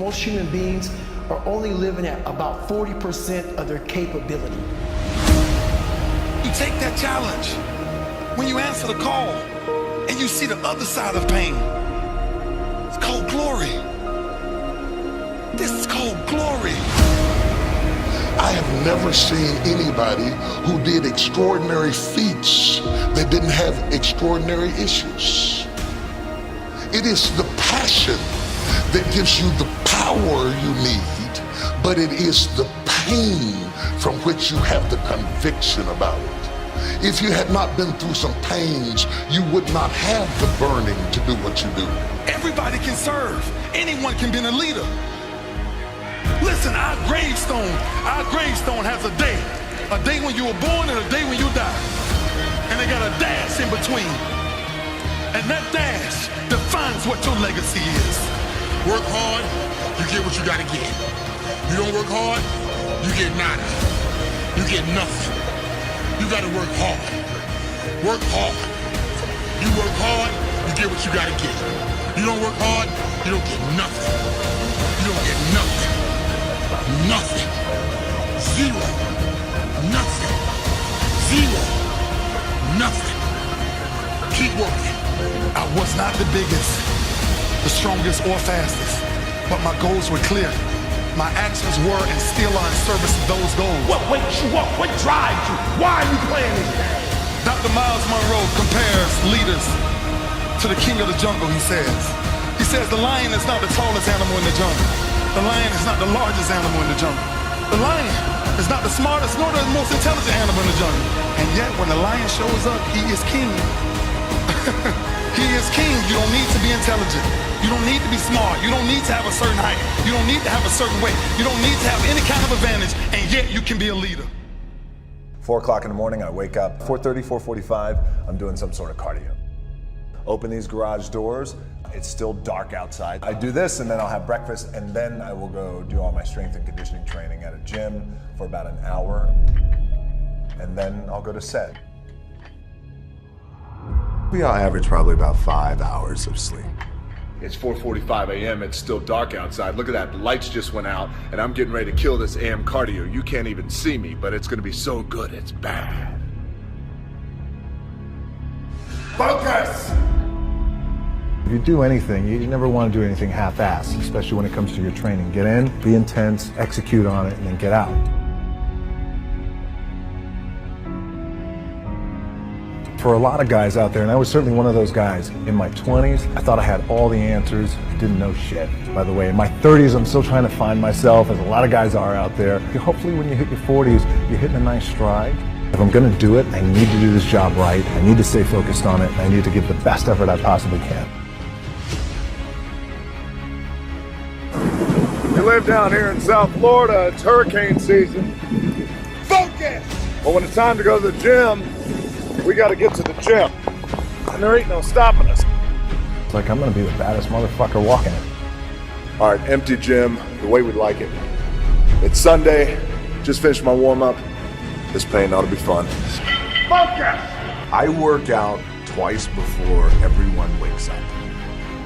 most human beings are only living at about 40% of their capability. You take that challenge when you answer the call and you see the other side of pain. It's called glory. This is called glory. I have never seen anybody who did extraordinary feats that didn't have extraordinary issues. It is the passion that gives you the power you need, but it is the pain from which you have the conviction about it. If you had not been through some pains, you would not have the burning to do what you do. Everybody can serve. Anyone can be a leader. Listen, our gravestone has a day when you were born and a day when you die. And they got a dash in between. And that dash defines what your legacy is. Work hard, you get what you gotta get. You don't work hard, you get nada. You get nothing. You gotta work hard. Work hard. You work hard, you get what you gotta get. You don't work hard, you don't get nothing. You don't get nothing. Nothing. Zero. Nothing. Zero. Nothing. Keep working. I was not the biggest, the strongest, or fastest, but my goals were clear. My actions were and still are in service of those goals. What wakes you up? What drives you? Why are you playing this game? Dr. Miles Monroe compares leaders to the king of the jungle, he says. He says the lion is not the tallest animal in the jungle. The lion is not the largest animal in the jungle. The lion is not the smartest nor the most intelligent animal in the jungle. And yet when the lion shows up, he is king. He is king. You don't need to be intelligent. You don't need to be smart. You don't need to have a certain height. You don't need to have a certain weight. You don't need to have any kind of advantage, and yet you can be a leader. 4 o'clock in the morning, I wake up. 4:30, 4:45, I'm doing some sort of cardio. Open these garage doors. It's still dark outside. I do this, and then I'll have breakfast, and then I will go do all my strength and conditioning training at a gym for about an hour, and then I'll go to set. We all average probably about 5 hours of sleep. It's 4:45 a.m. It's still dark outside. Look at that, the lights just went out, and I'm getting ready to kill this AM cardio. You can't even see me, but it's gonna be so good, it's bad. Focus! If you do anything, you never want to do anything half-assed, especially when it comes to your training. Get in, be intense, execute on it, and then get out. For a lot of guys out there, and I was certainly one of those guys, in my 20s, I thought I had all the answers. I didn't know shit. By the way, in my 30s, I'm still trying to find myself, as a lot of guys are out there. Hopefully when you hit your 40s, you're hitting a nice stride. If I'm gonna do it, I need to do this job right. I need to stay focused on it. I need to give the best effort I possibly can. You live down here in South Florida, it's hurricane season. Focus! But when it's time to go to the gym, we gotta get to the gym. And there ain't no stopping us. It's like I'm gonna be the baddest motherfucker walking it. All right, empty gym, the way we'd like it. It's Sunday, just finished my warm-up. This pain ought to be fun. Focus! I work out twice before everyone wakes up.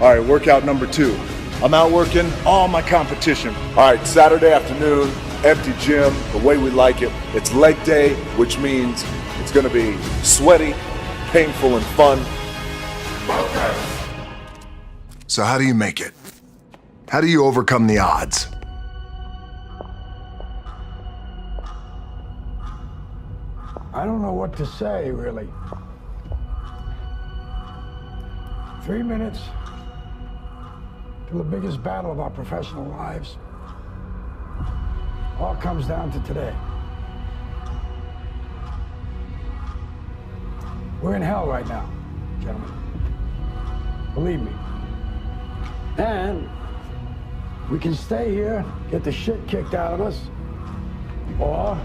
All right, workout number 2. I'm out working all my competition. All right, Saturday afternoon, empty gym, the way we like it. It's leg day, which means it's gonna be sweaty, painful, and fun. So how do you make it? How do you overcome the odds? I don't know what to say, really. 3 minutes to the biggest battle of our professional lives. All comes down to today. We're in hell right now, gentlemen. Believe me. And we can stay here, get the shit kicked out of us, or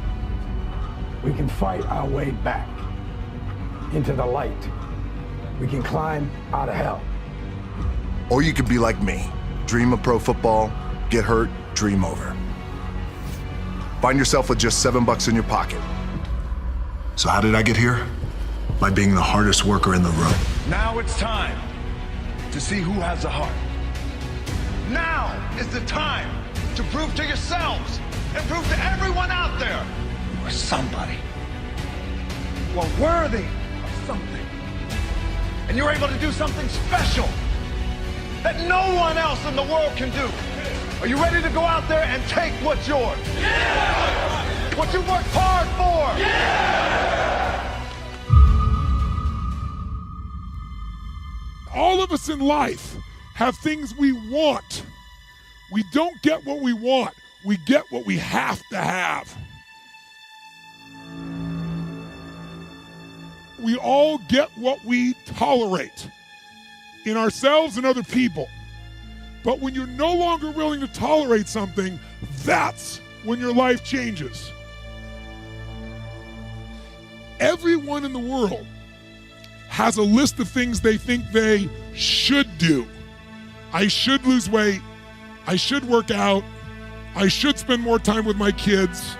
we can fight our way back into the light. We can climb out of hell. Or you could be like me, dream of pro football, get hurt, dream over. Find yourself with just $7 in your pocket. So how did I get here? By being the hardest worker in the room. Now it's time to see who has a heart. Now is the time to prove to yourselves and prove to everyone out there you are somebody. You are worthy of something. And you're able to do something special that no one else in the world can do. Are you ready to go out there and take what's yours? Yeah! What you worked hard for? Yeah! All of us in life have things we want. We don't get what we want. We get what we have to have. We all get what we tolerate in ourselves and other people. But when you're no longer willing to tolerate something, that's when your life changes. Everyone in the world has a list of things they think they should do. I should lose weight. I should work out. I should spend more time with my kids.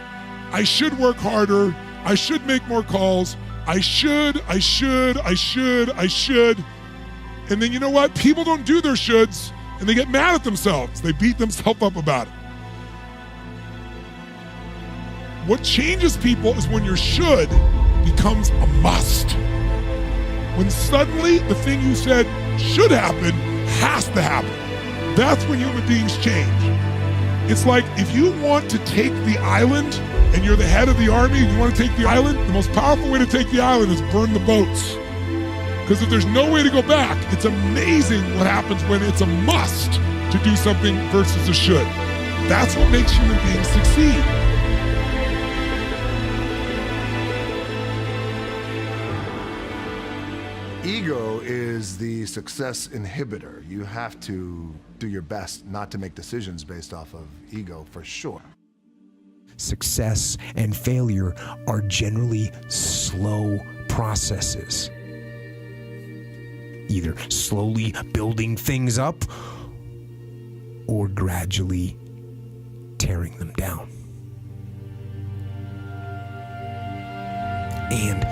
I should work harder. I should make more calls. I should. And then you know what? People don't do their shoulds and they get mad at themselves. They beat themselves up about it. What changes people is when your should becomes a must. When suddenly the thing you said should happen has to happen. That's when human beings change. It's like if you want to take the island and you're the head of the army and you want to take the island, the most powerful way to take the island is burn the boats. Because if there's no way to go back, it's amazing what happens when it's a must to do something versus a should. That's what makes human beings succeed. Ego is the success inhibitor. You have to do your best not to make decisions based off of ego, for sure. Success and failure are generally slow processes. Either slowly building things up or gradually tearing them down. And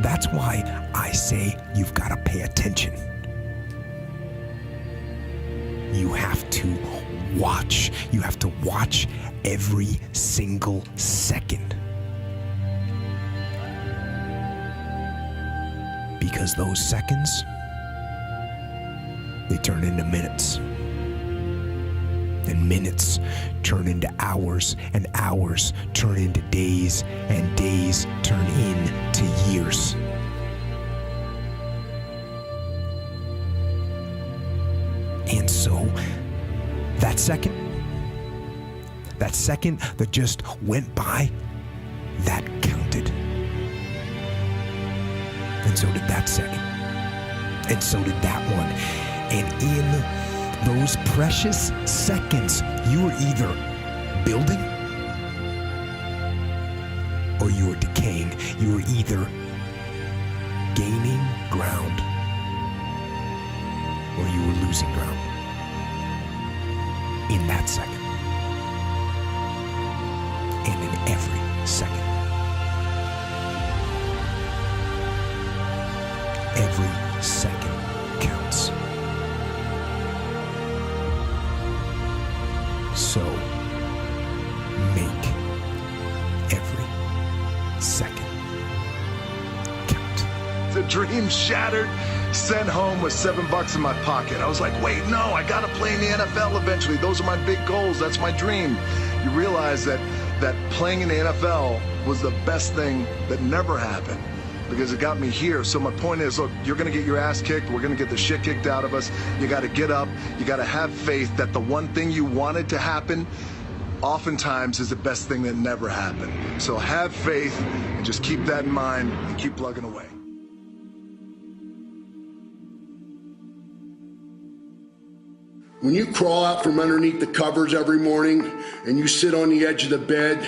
that's why I say you've got to pay attention. You have to watch. You have to watch every single second. Because those seconds, they turn into minutes. And minutes turn into hours, and hours turn into days, and days turn into years. And so, that second that just went by, that counted. And so did that second. And so did that one. And in those precious seconds, you are either building or you are decaying. You are either gaining ground or you are losing ground. In that second. And in every second. Every second counts. So, make every second count. The dream shattered, sent home with $7 in my pocket. I was like, wait, no, I gotta play in the NFL eventually. Those are my big goals, that's my dream. You realize that playing in the NFL was the best thing that never happened, because it got me here. So my point is, look, you're gonna get your ass kicked, we're gonna get the shit kicked out of us. You gotta get up, you gotta have faith that the one thing you wanted to happen oftentimes is the best thing that never happened. So have faith and just keep that in mind and keep plugging away. When you crawl out from underneath the covers every morning and you sit on the edge of the bed,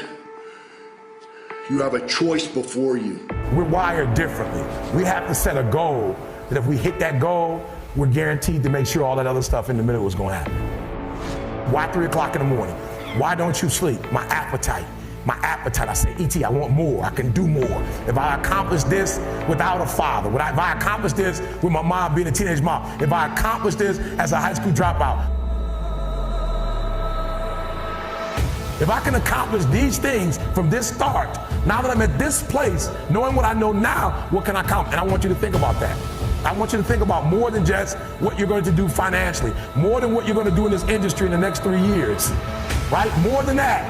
you have a choice before you. We're wired differently. We have to set a goal that if we hit that goal, we're guaranteed to make sure all that other stuff in the middle is going to happen. Why 3 o'clock in the morning? Why don't you sleep? My appetite. I say, E.T., I want more. I can do more. If I accomplish this without a father, if I accomplish this with my mom being a teenage mom, if I accomplish this as a high school dropout, If I can accomplish these things from this start, now that I'm at this place, knowing what I know now, what can I accomplish? And I want you to think about that. I want you to think about more than just what you're going to do financially, more than what you're going to do in this industry in the next 3 years, right? More than that.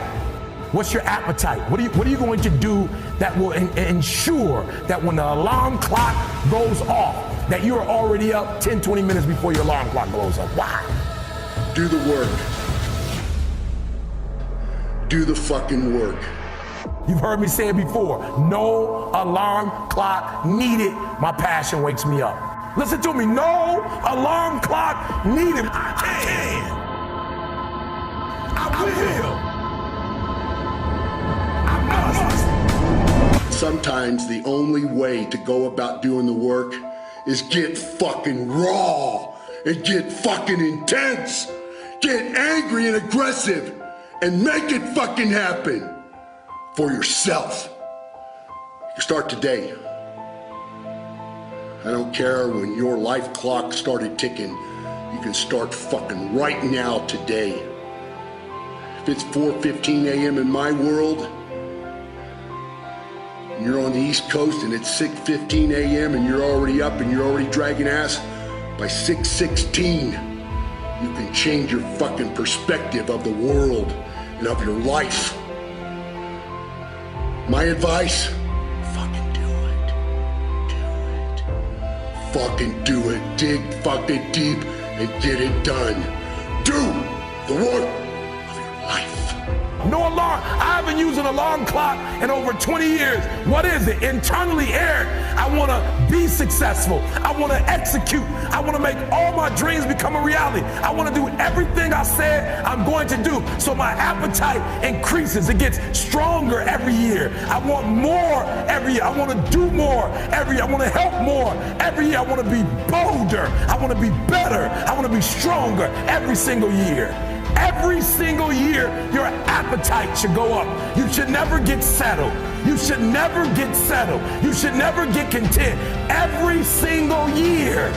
What's your appetite? What are you going to do that will ensure that when the alarm clock goes off, that you're already up 10, 20 minutes before your alarm clock goes off? Why? Do the work. Do the fucking work. You've heard me say it before. No alarm clock needed. My passion wakes me up. Listen to me. No alarm clock needed. I can. I will. I must. Sometimes the only way to go about doing the work is get fucking raw and get fucking intense. Get angry and aggressive and make it fucking happen for yourself. You start today. I don't care when your life clock started ticking. You can start fucking right now today. If it's 4:15 a.m. in my world, and you're on the East Coast and it's 6:15 a.m. and you're already up and you're already dragging ass, by 6:16, you can change your fucking perspective of the world and of your life. My advice, fucking do it. Do it. Fucking do it. Dig fucking deep and get it done. Do the work of your life. No alarm. I haven't used an alarm clock in over 20 years. What is it? Internally, Eric, I want to be successful. I want to execute. I want to make all my dreams become a reality. I want to do everything I said I'm going to do. So my appetite increases. It gets stronger every year. I want more every year. I want to do more every year. I want to help more every year. I want to be bolder. I want to be better. I want to be stronger every single year. Every single year, your appetite should go up. You should never get settled. You should never get settled. You should never get content. Every single year.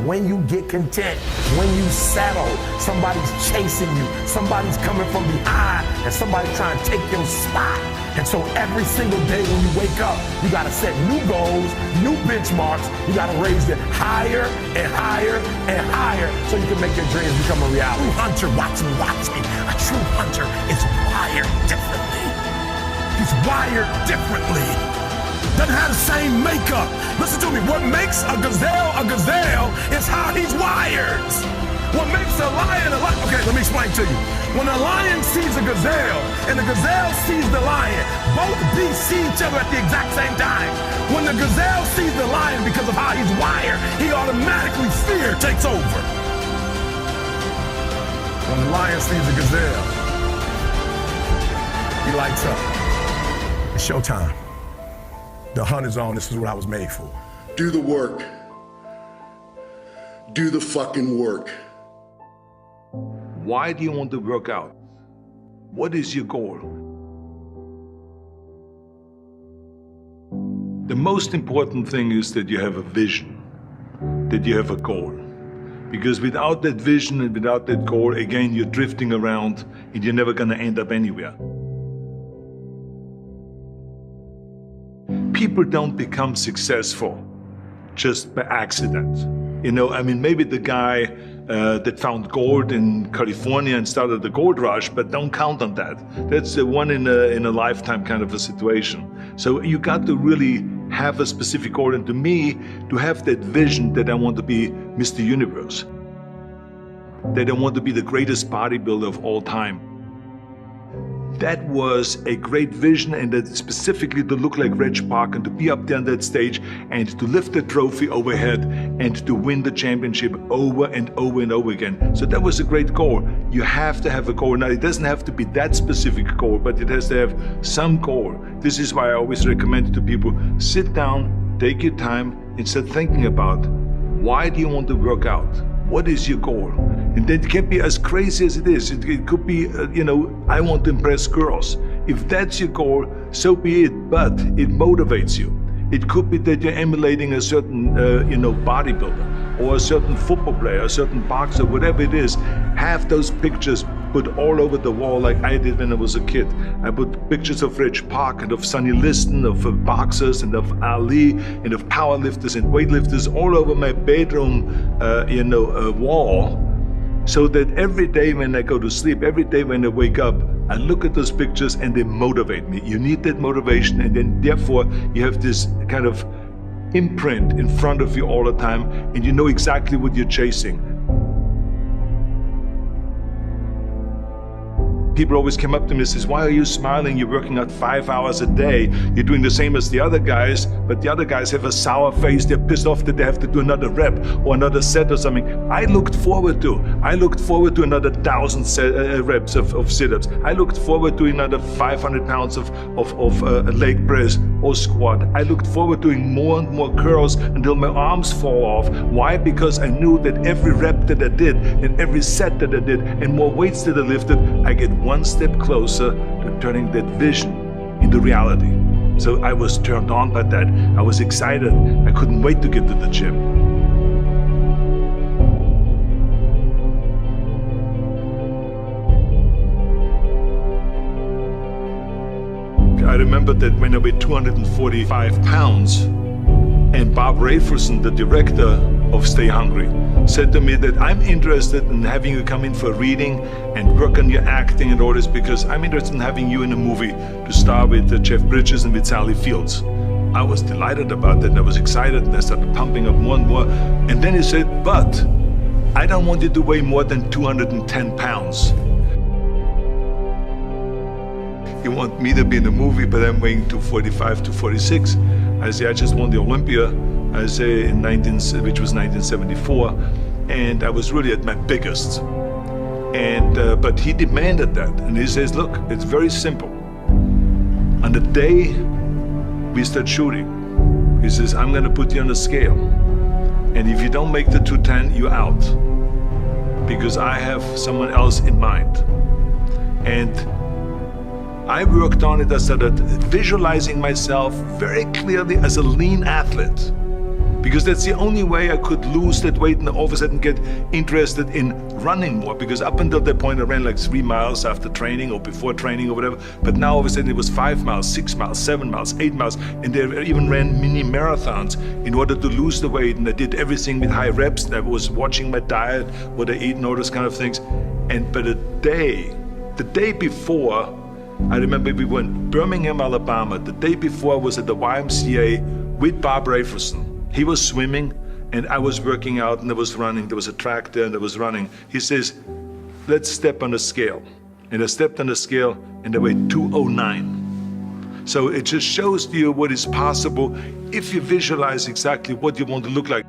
When you get content, when you settle, somebody's chasing you, somebody's coming from behind, and somebody's trying to take your spot. And so every single day when you wake up, you gotta set new goals, new benchmarks. You gotta raise it higher and higher and higher so you can make your dreams become a reality. A true hunter, watch me. A true hunter is wired differently. He's wired differently. Doesn't have the same makeup. Listen to me, what makes a gazelle is how he's wired. What makes a lion a lion? Okay, let me explain to you. When a lion sees a gazelle and the gazelle sees the lion, both beasts see each other at the exact same time. When the gazelle sees the lion because of how he's wired, he automatically, fear takes over. When the lion sees the gazelle, he lights up. It's showtime. The hunt is on. This is what I was made for. Do the work. Do the fucking work. Why do you want to work out? What is your goal? The most important thing is that you have a vision, that you have a goal. Because without that vision and without that goal, again, you're drifting around and you're never gonna end up anywhere. People don't become successful just by accident. You know, I mean, maybe the guy that found gold in California and started the gold rush, but don't count on that. That's the one in a lifetime kind of a situation. So you got to really have a specific goal, and to me, to have that vision that I want to be Mr. Universe, that I want to be the greatest bodybuilder of all time. That was a great vision, and that specifically to look like Reg Park and to be up there on that stage and to lift the trophy overhead and to win the championship over and over and over again. So that was a great goal. You have to have a goal. Now, it doesn't have to be that specific goal, but it has to have some goal. This is why I always recommend to people, sit down, take your time, and start thinking about, why do you want to work out? What is your goal? And that can be as crazy as it is. It could be, I want to impress girls. If that's your goal, so be it, but it motivates you. It could be that you're emulating a certain, bodybuilder or a certain football player, a certain boxer, whatever it is. Have those pictures put all over the wall like I did when I was a kid. I put pictures of Reg Park and of Sonny Liston, of boxers and of Ali and of powerlifters and weightlifters all over my bedroom, wall, so that every day when I go to sleep, every day when I wake up, I look at those pictures and they motivate me. You need that motivation, and then therefore you have this kind of imprint in front of you all the time, and you know exactly what you're chasing. People always come up to me and says, why are you smiling? You're working out 5 hours a day. You're doing the same as the other guys, but the other guys have a sour face. They're pissed off that they have to do another rep or another set or something. I looked forward to another 1,000 reps of sit-ups. I looked forward to another 500 pounds of leg press or squat. I looked forward to doing more and more curls until my arms fall off. Why? Because I knew that every rep that I did and every set that I did and more weights that I lifted, I get one step closer to turning that vision into reality. So I was turned on by that. I was excited. I couldn't wait to get to the gym. I remember that when I weighed 245 pounds, and Bob Rafelson, the director of Stay Hungry, said to me that I'm interested in having you come in for a reading and work on your acting and all this, because I'm interested in having you in a movie to star with Jeff Bridges and with Sally Fields. I was delighted about that, and I was excited, and I started pumping up more and more. And then he said, but I don't want you to weigh more than 210 pounds. You want me to be in the movie, but I'm weighing 245, 246. I say, I just won the Olympia, I say, which was 1974, and I was really at my biggest. And but he demanded that, and he says, look, it's very simple. On the day we start shooting, he says, I'm gonna put you on a scale, and if you don't make the 210, you're out, because I have someone else in mind. And I worked on it. I started visualizing myself very clearly as a lean athlete, because that's the only way I could lose that weight and all of a sudden get interested in running more, because up until that point I ran like 3 miles after training or before training or whatever, but now all of a sudden it was 5 miles, 6 miles, 7 miles, 8 miles, and they even ran mini marathons in order to lose the weight, and I did everything with high reps, and I was watching my diet, what I eat and all those kind of things. But the day before, I remember we were in Birmingham, Alabama. The day before I was at the YMCA with Bob Rafelson. He was swimming and I was working out, and I was running. There was a track there and I was running. He says, let's step on the scale. And I stepped on the scale and I weighed 209. So it just shows you what is possible if you visualize exactly what you want to look like.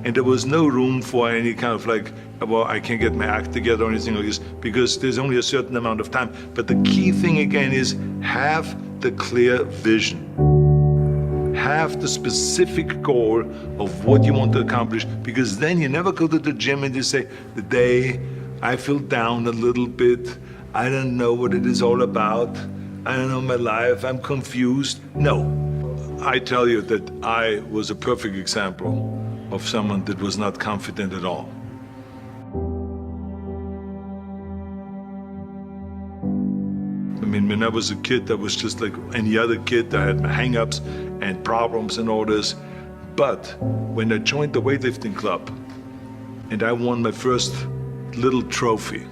And there was no room for any kind of like, well, I can't get my act together or anything like this, because there's only a certain amount of time. But the key thing again is have the clear vision. Have the specific goal of what you want to accomplish, because then you never go to the gym and you say, the day I feel down a little bit, I don't know what it is all about, I don't know my life, I'm confused. No, I tell you that I was a perfect example of someone that was not confident at all. I mean, when I was a kid, I was just like any other kid. I had my hang-ups and problems and all this. But when I joined the weightlifting club and I won my first little trophy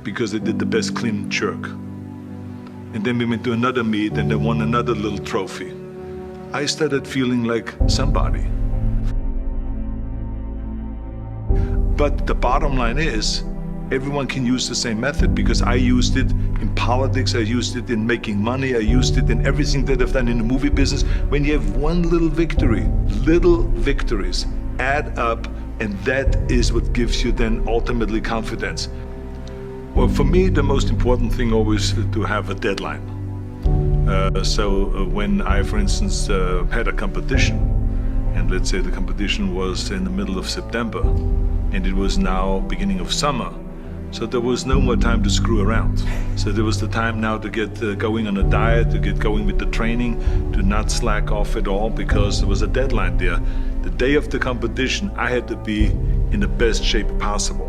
because I did the best clean jerk, and then we went to another meet and I won another little trophy, I started feeling like somebody. But the bottom line is, everyone can use the same method, because I used it in politics, I used it in making money, I used it in everything that I've done in the movie business. When you have one little victory, little victories add up, and that is what gives you then ultimately confidence. Well, for me, the most important thing always is to have a deadline. So when I, for instance, had a competition, and let's say the competition was in the middle of September, and it was now beginning of summer. So there was no more time to screw around. So there was the time now to get going on a diet, to get going with the training, to not slack off at all, because there was a deadline there. The day of the competition, I had to be in the best shape possible.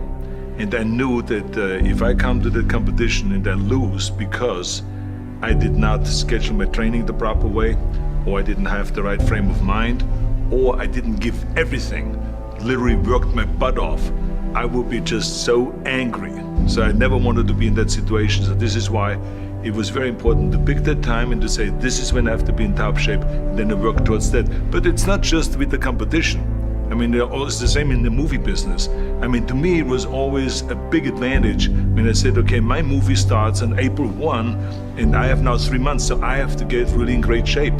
And I knew that if I come to the competition and I lose because I did not schedule my training the proper way, or I didn't have the right frame of mind, or I didn't give everything, literally worked my butt off, I would be just so angry. So I never wanted to be in that situation. So this is why it was very important to pick that time and to say, this is when I have to be in top shape, and then I work towards that. But it's not just with the competition. I mean, it's the same in the movie business. I mean, to me, it was always a big advantage when I said, okay, my movie starts on April 1, and I have now 3 months, so I have to get really in great shape.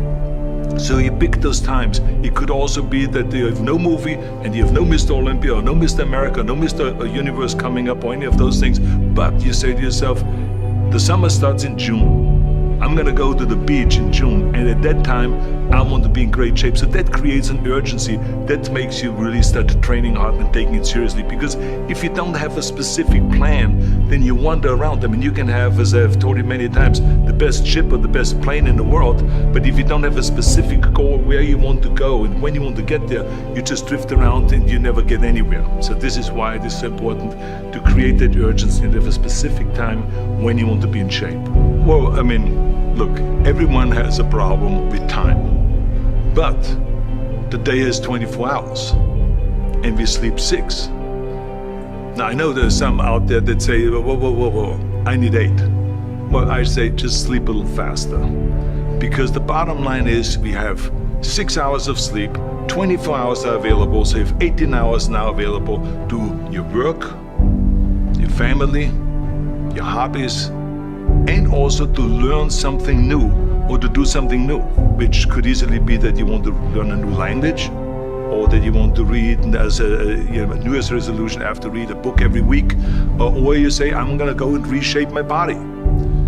So you pick those times. It could also be that you have no movie and you have no Mr. Olympia or no Mr. America, no Mr. Universe coming up or any of those things. But you say to yourself, the summer starts in June. I'm gonna go to the beach in June, and at that time I want to be in great shape. So that creates an urgency that makes you really start training hard and taking it seriously. Because if you don't have a specific plan, then you wander around. I mean, you can have, as I've told you many times, the best ship or the best plane in the world, but if you don't have a specific goal where you want to go and when you want to get there, you just drift around and you never get anywhere. So this is why it is so important to create that urgency and have a specific time when you want to be in shape. Well, I mean, look, everyone has a problem with time, but the day has 24 hours and we sleep 6. Now, I know there's some out there that say, whoa, I need 8. Well, I say just sleep a little faster, because the bottom line is we have 6 hours of sleep, 24 hours are available, so you have 18 hours now available to your work, your family, your hobbies, and also to learn something new or to do something new, which could easily be that you want to learn a new language, or that you want to read as a New Year's resolution, I have to read a book every week, or you say, I'm gonna go and reshape my body.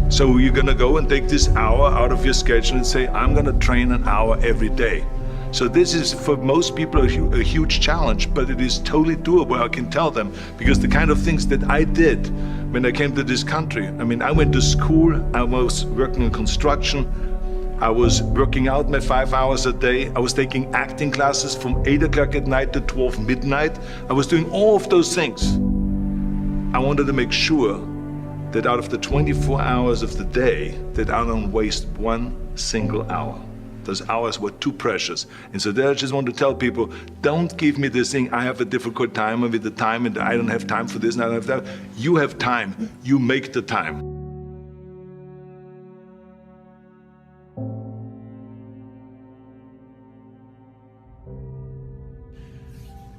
So you're gonna go and take this hour out of your schedule and say, I'm gonna train an hour every day. So this is, for most people, a huge challenge, but it is totally doable, I can tell them, because the kind of things that I did when I came to this country, I mean, I went to school, I was working in construction, I was working out my 5 hours a day, I was taking acting classes from 8 o'clock at night to 12 midnight, I was doing all of those things. I wanted to make sure that out of the 24 hours of the day, that I don't waste one single hour. Those hours were too precious. And so there I just want to tell people, don't give me this thing, I have a difficult time with the time and I don't have time for this and I don't have that. You have time, you make the time.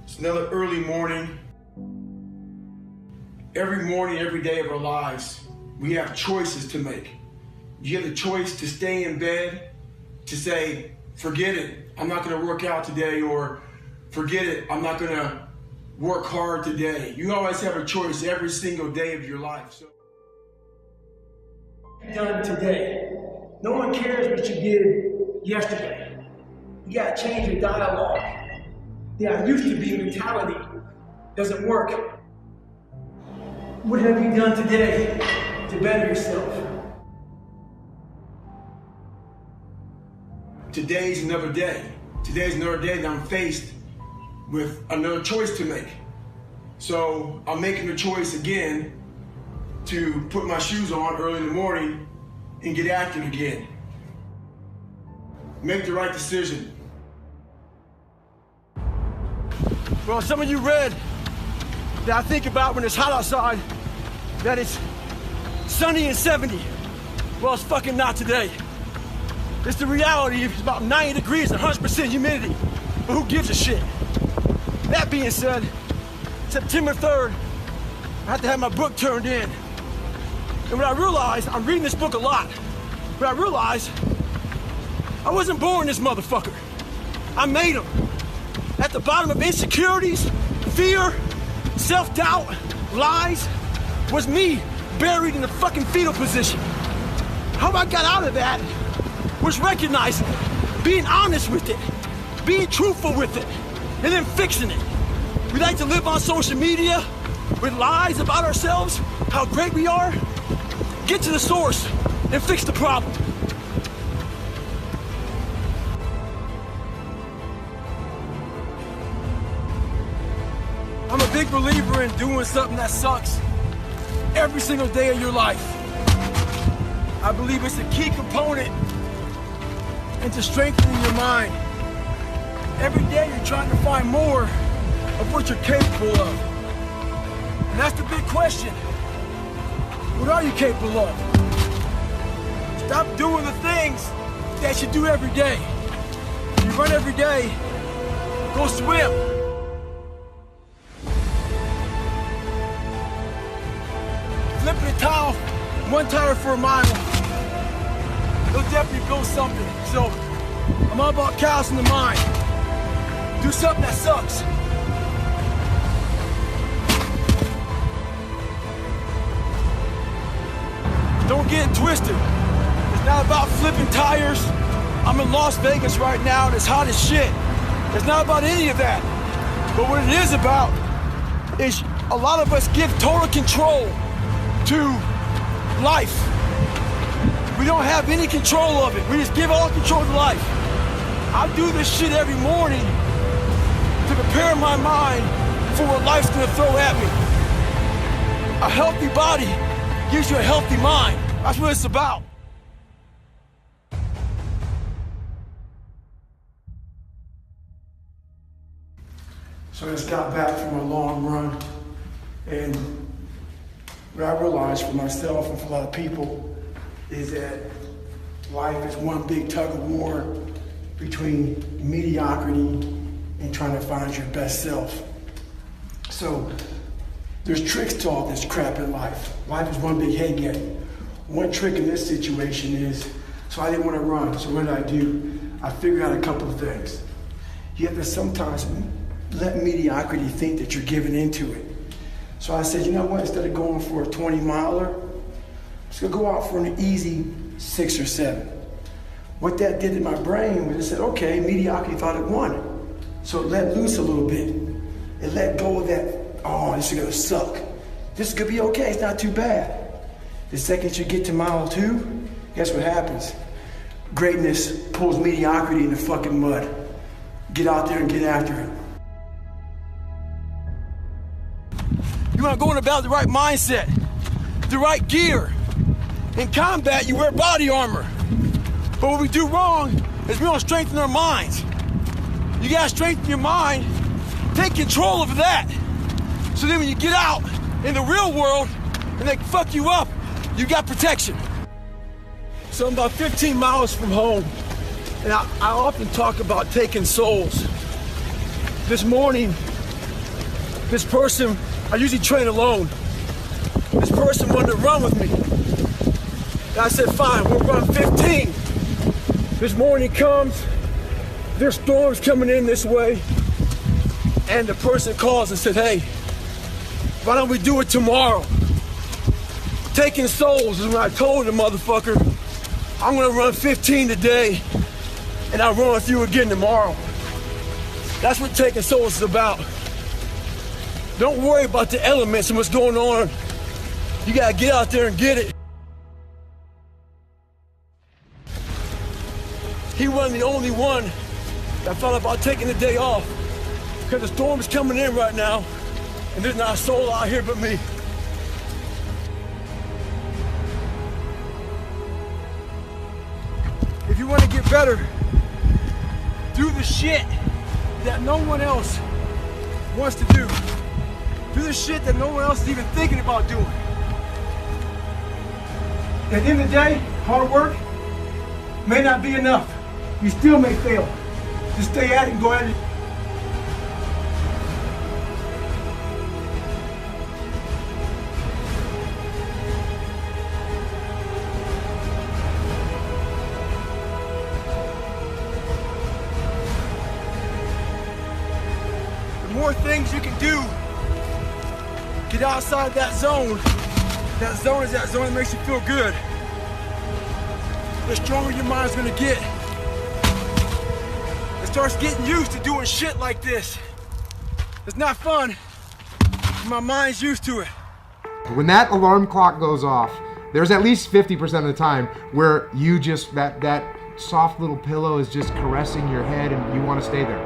It's another early morning. Every morning, every day of our lives, we have choices to make. You have the choice to stay in bed, to say, forget it, I'm not gonna work out today, or forget it, I'm not gonna work hard today. You always have a choice every single day of your life. So, done today. No one cares what you did yesterday. You gotta change your dialogue. The I used to be mentality doesn't work. What have you done today to better yourself? Today's another day. Today's another day that I'm faced with another choice to make. So I'm making the choice again to put my shoes on early in the morning and get active again. Make the right decision. Well, some of you read that I think about when it's hot outside, that it's sunny and 70. Well, it's fucking not today. It's the reality. It's about 90 degrees and 100% humidity. But who gives a shit? That being said, September 3rd, I have to have my book turned in. And what I realized, I'm reading this book a lot, but I realized I wasn't born this motherfucker. I made him. At the bottom of insecurities, fear, self-doubt, lies, was me buried in the fucking fetal position. How I got out of that was recognizing it, being honest with it, being truthful with it, and then fixing it. We like to live on social media with lies about ourselves, how great we are. Get to the source and fix the problem. I'm a big believer in doing something that sucks every single day of your life. I believe it's a key component into strengthening your mind. Every day you're trying to find more of what you're capable of. And that's the big question. What are you capable of? Stop doing the things that you do every day. You run every day, go swim. Flipping a towel, one tire for a mile. It'll definitely build something. So, I'm all about callousing the mind. Do something that sucks. Don't get it twisted. It's not about flipping tires. I'm in Las Vegas right now and it's hot as shit. It's not about any of that. But what it is about is a lot of us give total control to life. We don't have any control of it. We just give all control to life. I do this shit every morning to prepare my mind for what life's gonna throw at me. A healthy body gives you a healthy mind. That's what it's about. So I just got back from a long run, and what I realized for myself and for a lot of people is that life is one big tug of war between mediocrity and trying to find your best self. So there's tricks to all this crap in life. Life is one big head game. One trick in this situation is, so I didn't want to run, so what did I do? I figured out a couple of things. You have to sometimes let mediocrity think that you're giving into it. So I said, you know what, instead of going for a 20-miler, I'm just gonna go out for an easy 6 or 7. What that did to my brain was it said, okay, mediocrity thought it won. So it let loose a little bit. It let go of that, oh, this is gonna suck. This is gonna be okay, it's not too bad. The second you get to mile 2, guess what happens? Greatness pulls mediocrity in the fucking mud. Get out there and get after it. You wanna go in about the right mindset, the right gear. In combat, you wear body armor. But what we do wrong is we don't strengthen our minds. You gotta strengthen your mind, take control of that. So then when you get out in the real world and they fuck you up, you got protection. So I'm about 15 miles from home, and I often talk about taking souls. This morning, this person, I usually train alone. This person wanted to run with me. And I said, fine, we'll run 15. This morning comes, there's storms coming in this way, and the person calls and said, hey, why don't we do it tomorrow? Taking souls is when I told the motherfucker, I'm gonna run 15 today, and I'll run with you again tomorrow. That's what taking souls is about. Don't worry about the elements and what's going on. You gotta get out there and get it. He wasn't the only one that thought about taking the day off, because the storm is coming in right now, and there's not a soul out here but me. If you want to get better, do the shit that no one else wants to do. Do the shit that no one else is even thinking about doing. At the end of the day, hard work may not be enough. You still may fail. Just stay at it and go at it. The more things you can do, get outside that zone. That zone is that zone that makes you feel good. The stronger your mind's gonna get. It's starts getting used to doing shit like this. It's not fun. My mind's used to it. When that alarm clock goes off, there's at least 50% of the time where you just, that soft little pillow is just caressing your head and you want to stay there.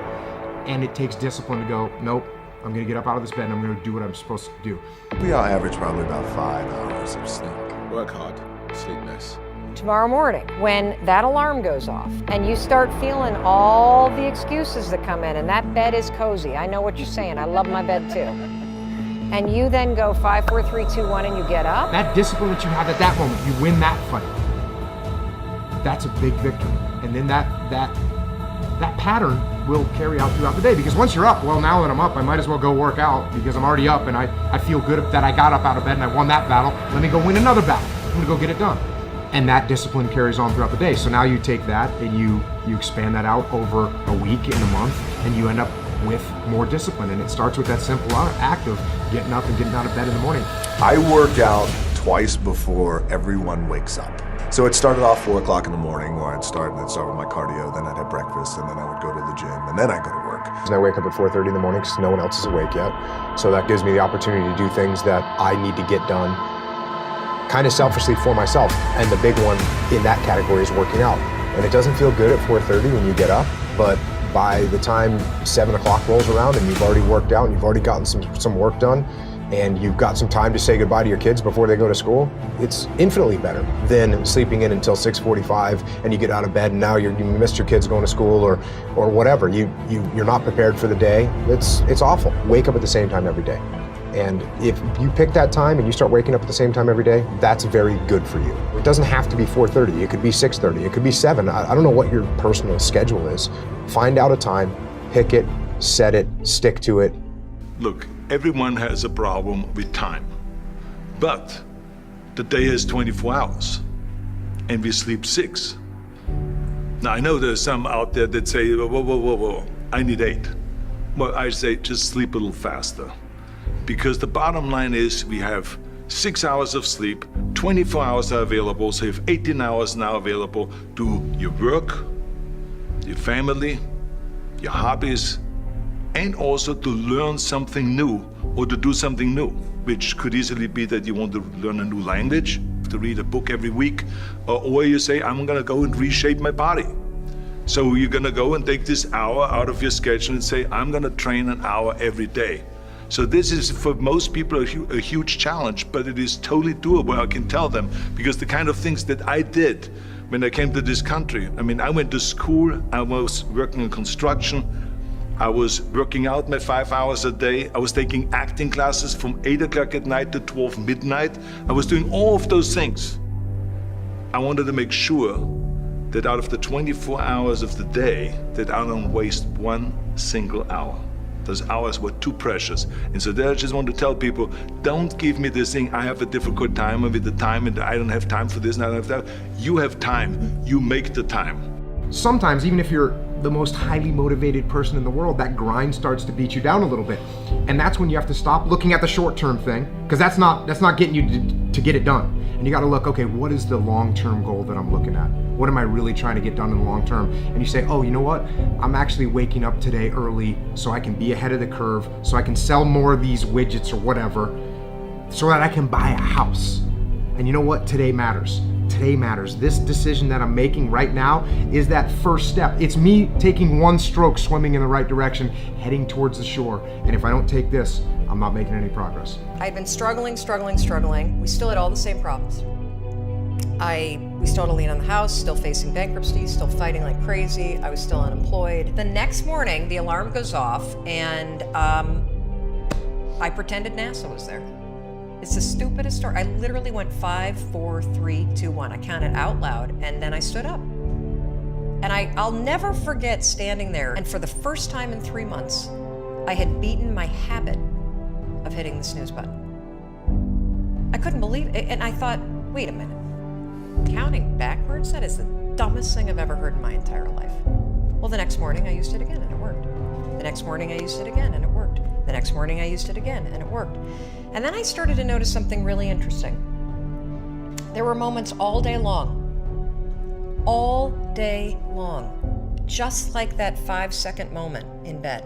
And it takes discipline to go, nope, I'm gonna get up out of this bed and I'm gonna do what I'm supposed to do. We all average probably about 5 hours of sleep. Work hard, sleep less. Tomorrow morning, when that alarm goes off and you start feeling all the excuses that come in and that bed is cozy, I know what you're saying, I love my bed too. And you then go 5, 4, 3, 2, 1 and you get up. That discipline that you have at that moment, you win that fight. That's a big victory. And then that pattern will carry out throughout the day, because once you're up, well, now that I'm up, I might as well go work out because I'm already up and I feel good that I got up out of bed and I won that battle. Let me go win another battle. I'm gonna go get it done. And that discipline carries on throughout the day. So now you take that and you expand that out over a week and a month, and you end up with more discipline. And it starts with that simple act of getting up and getting out of bed in the morning. I work out twice before everyone wakes up. So it started off 4 o'clock in the morning where I'd start with my cardio, then I'd have breakfast, and then I would go to the gym, and then I'd go to work. And I wake up at 4:30 in the morning because no one else is awake yet. So that gives me the opportunity to do things that I need to get done kind of selfishly for myself. And the big one in that category is working out. And it doesn't feel good at 4:30 when you get up, but by the time 7 o'clock rolls around and you've already worked out and you've already gotten some work done, and you've got some time to say goodbye to your kids before they go to school, it's infinitely better than sleeping in until 6:45 and you get out of bed and now you missed your kids going to school or whatever. You're not prepared for the day. It's awful. Wake up at the same time every day. And if you pick that time and you start waking up at the same time every day, that's very good for you. It doesn't have to be 4:30, it could be 6:30, it could be 7. I don't know what your personal schedule is. Find out a time, pick it, set it, stick to it. Look, everyone has a problem with time, but the day has 24 hours and we sleep 6. Now I know there's some out there that say, whoa, I need 8. Well, I say just sleep a little faster, because the bottom line is we have 6 hours of sleep, 24 hours are available, so you have 18 hours now available to your work, your family, your hobbies, and also to learn something new or to do something new, which could easily be that you want to learn a new language, to read a book every week, or you say, I'm gonna go and reshape my body. So you're gonna go and take this hour out of your schedule and say, I'm gonna train an hour every day. So this is, for most people, a huge challenge, but it is totally doable, I can tell them, because the kind of things that I did when I came to this country, I mean, I went to school, I was working in construction, I was working out my 5 hours a day. I was taking acting classes from 8 o'clock at night to 12 midnight. I was doing all of those things. I wanted to make sure that out of the 24 hours of the day, that I don't waste one single hour. Those hours were too precious. And so there I just want to tell people, don't give me this thing, I have a difficult time with the time and I don't have time for this and I don't have that. You have time, you make the time. Sometimes, even if you're the most highly motivated person in the world, that grind starts to beat you down a little bit. And that's when you have to stop looking at the short-term thing, because that's not getting you to get it done. And you gotta look, okay, what is the long-term goal that I'm looking at? What am I really trying to get done in the long term? And you say, oh, you know what? I'm actually waking up today early so I can be ahead of the curve, so I can sell more of these widgets or whatever, so that I can buy a house. And you know what? Today matters. Today matters. This decision that I'm making right now is that first step. It's me taking one stroke, swimming in the right direction, heading towards the shore. And if I don't take this, I'm not making any progress. I'd been struggling. We still had all the same problems. We still had a lien on the house, still facing bankruptcy, still fighting like crazy. I was still unemployed. The next morning, the alarm goes off, and I pretended NASA was there. It's the stupidest story. I literally went 5, 4, 3, 2, 1. I counted out loud, and then I stood up. And I'll never forget standing there, and for the first time in 3 months, I had beaten my habit of hitting the snooze button. I couldn't believe it, and I thought, wait a minute. Counting backwards? That is the dumbest thing I've ever heard in my entire life. Well, the next morning I used it again and it worked. The next morning I used it again and it worked. The next morning I used it again and it worked. And then I started to notice something really interesting. There were moments all day long, just like that 5-second moment in bed,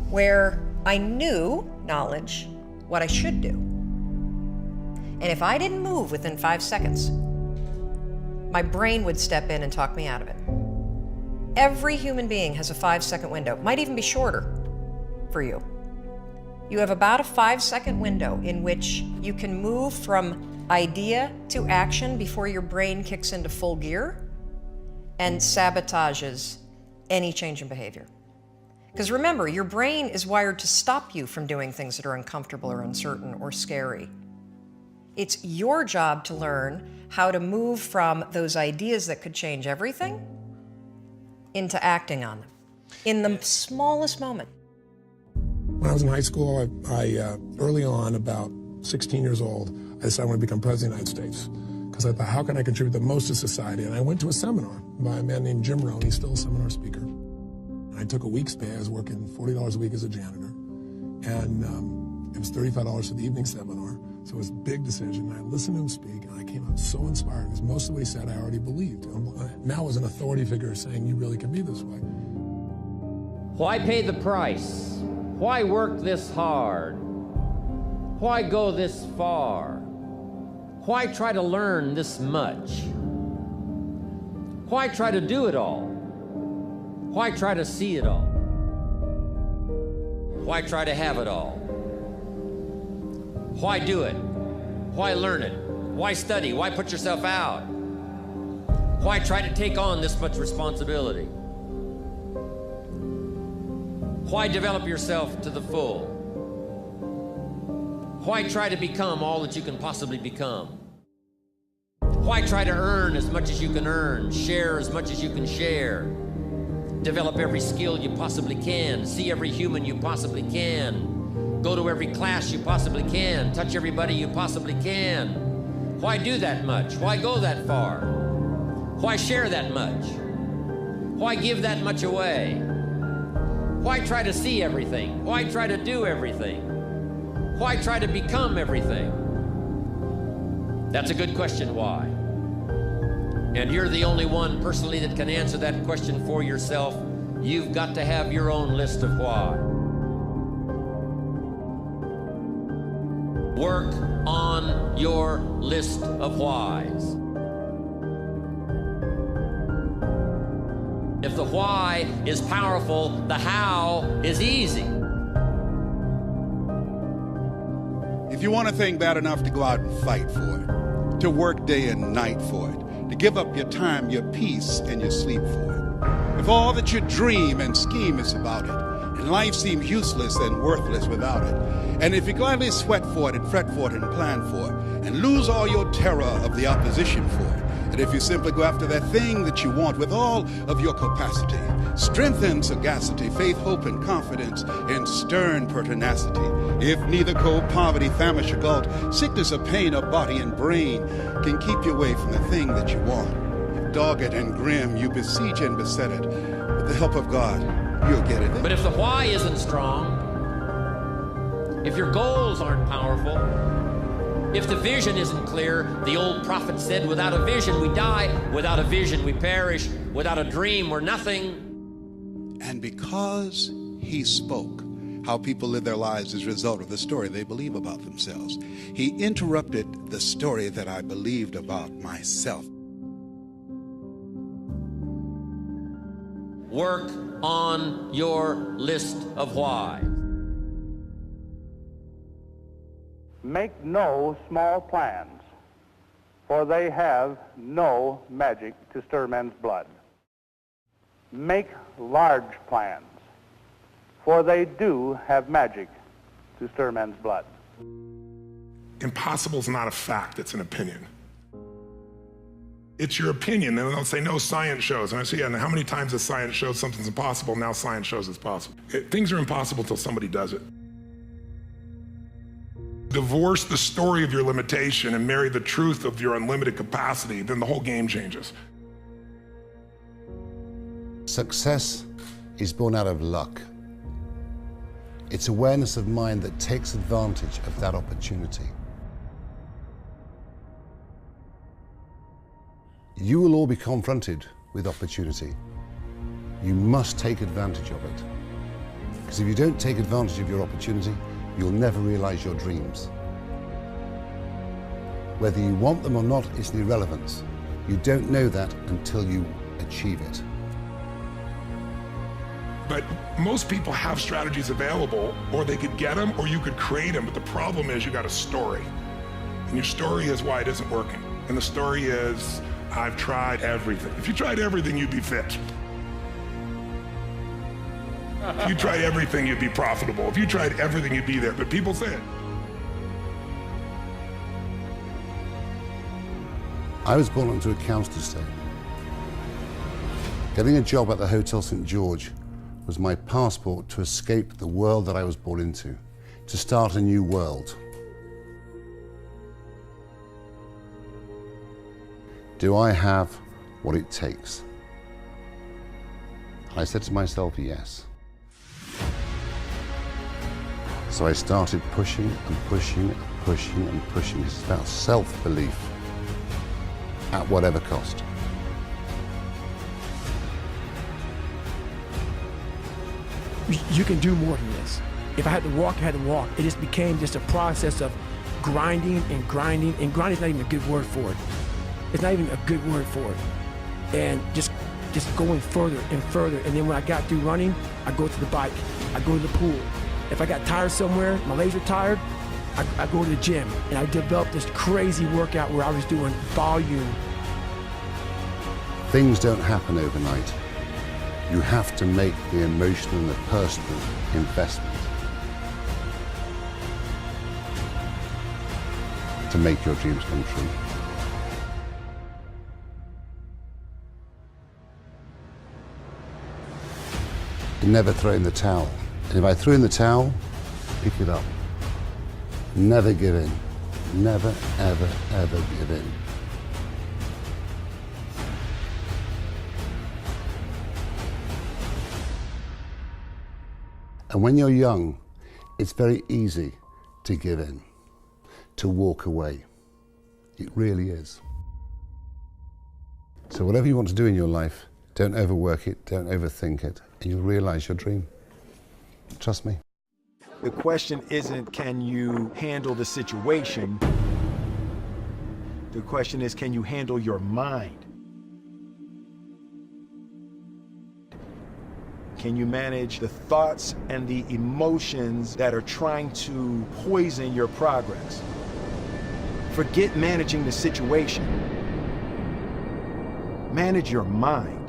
where I knew, knowledge, what I should do. And if I didn't move within 5 seconds, my brain would step in and talk me out of it. Every human being has a 5-second window, might even be shorter for you. You have about a 5-second window in which you can move from idea to action before your brain kicks into full gear and sabotages any change in behavior. Because remember, your brain is wired to stop you from doing things that are uncomfortable or uncertain or scary. It's your job to learn how to move from those ideas that could change everything into acting on them in the smallest moment. When I was in high school, I early on, about 16 years old, I decided I want to become president of the United States. Because I thought, how can I contribute the most to society? And I went to a seminar by a man named Jim Rohn. He's still a seminar speaker. And I took a week's pay. I was working $40 a week as a janitor. And it was $35 for the evening seminar. So it was a big decision. I listened to him speak, and I came out so inspired, because most of what he said I already believed. Now as an authority figure saying, you really can be this way. Why pay the price? Why work this hard? Why go this far? Why try to learn this much? Why try to do it all? Why try to see it all? Why try to have it all? Why do it? Why learn it? Why study? Why put yourself out? Why try to take on this much responsibility? Why develop yourself to the full? Why try to become all that you can possibly become? Why try to earn as much as you can earn, share as much as you can share, develop every skill you possibly can, see every human you possibly can, go to every class you possibly can, touch everybody you possibly can? Why do that much? Why go that far? Why share that much? Why give that much away? Why try to see everything? Why try to do everything? Why try to become everything? That's a good question, why? And you're the only one personally that can answer that question for yourself. You've got to have your own list of why. Work on your list of whys. If the why is powerful, the how is easy. If you want a thing bad enough to go out and fight for it, to work day and night for it, to give up your time, your peace, and your sleep for it, if all that you dream and scheme is about it, and life seems useless and worthless without it, and if you gladly sweat for it and fret for it and plan for it, and lose all your terror of the opposition for it, and if you simply go after that thing that you want with all of your capacity, strength and sagacity, faith, hope, and confidence, and stern pertinacity, if neither cold, poverty, famish, or gulf, sickness or pain of body and brain can keep you away from the thing that you want, dogged and grim, you besiege and beset it. With the help of God, you'll get it. But if the why isn't strong, if your goals aren't powerful, if the vision isn't clear, the old prophet said, without a vision we die, without a vision we perish, without a dream we're nothing. And because he spoke, how people live their lives as a result of the story they believe about themselves, he interrupted the story that I believed about myself. Work on your list of why. Make no small plans, for they have no magic to stir men's blood. Make large plans, for they do have magic to stir men's blood. Impossible is not a fact, it's an opinion. It's your opinion, and they'll say, no, science shows. And I say, yeah, and how many times has science showed something's impossible? Now science shows it's possible. Things are impossible until somebody does it. Divorce the story of your limitation and marry the truth of your unlimited capacity, then the whole game changes. Success is born out of luck. It's awareness of mind that takes advantage of that opportunity. You will all be confronted with opportunity. You must take advantage of it. Because if you don't take advantage of your opportunity, you'll never realize your dreams. Whether you want them or not is an irrelevance. You don't know that until you achieve it. But most people have strategies available, or they could get them, or you could create them. But the problem is you got a story. And your story is why it isn't working. And the story is, I've tried everything. If you tried everything, you'd be fit. If you tried everything, you'd be profitable. If you tried everything, you'd be there. But people say it. I was born into a council estate. Getting a job at the Hotel St. George was my passport to escape the world that I was born into, to start a new world. Do I have what it takes? I said to myself, yes. So I started pushing and pushing and pushing and pushing. It's about self-belief at whatever cost. You can do more than this. If I had to walk, I had to walk. It just became just a process of grinding and grinding, and grinding is not even a good word for it. It's not even a good word for it. And just going further and further. And then when I got through running, I go to the bike, I go to the pool. If I got tired somewhere, my legs were tired, I go to the gym. And I developed this crazy workout where I was doing volume. Things don't happen overnight. You have to make the emotional and the personal investment to make your dreams come true. And never throw in the towel. And if I threw in the towel, pick it up. Never give in. Never, ever, ever give in. And when you're young, it's very easy to give in, to walk away. It really is. So whatever you want to do in your life, don't overwork it, don't overthink it, and you'll realize your dream. Trust me. The question isn't, can you handle the situation? The question is, can you handle your mind? Can you manage the thoughts and the emotions that are trying to poison your progress? Forget managing the situation. Manage your mind.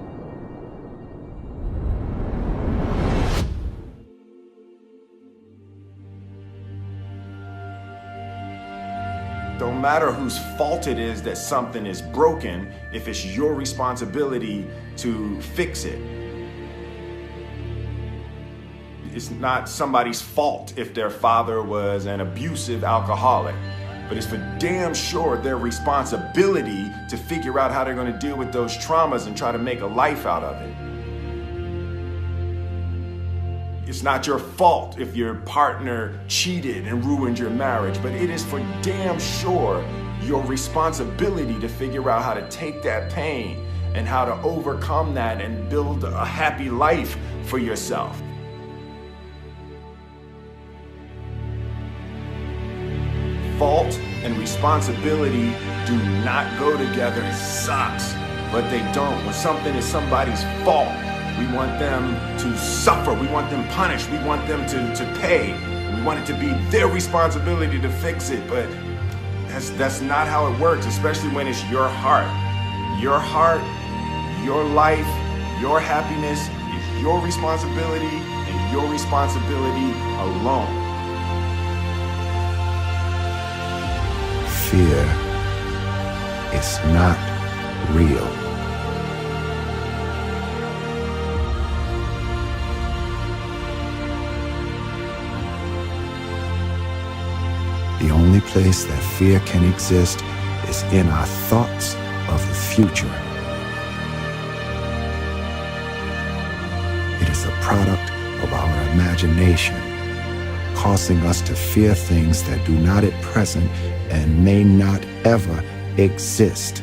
Don't matter whose fault it is that something is broken, if it's your responsibility to fix it. It's not somebody's fault if their father was an abusive alcoholic, but it's for damn sure their responsibility to figure out how they're going to deal with those traumas and try to make a life out of it. It's not your fault if your partner cheated and ruined your marriage, but it is for damn sure your responsibility to figure out how to take that pain and how to overcome that and build a happy life for yourself. Fault and responsibility do not go together. It sucks, but they don't. When something is somebody's fault, we want them to suffer. We want them punished. We want them to pay. We want it to be their responsibility to fix it, but that's not how it works, especially when it's your heart. Your heart, your life, your happiness is your responsibility and your responsibility alone. Fear is not real. The only place that fear can exist is in our thoughts of the future. It is a product of our imagination, causing us to fear things that do not at present and may not ever exist.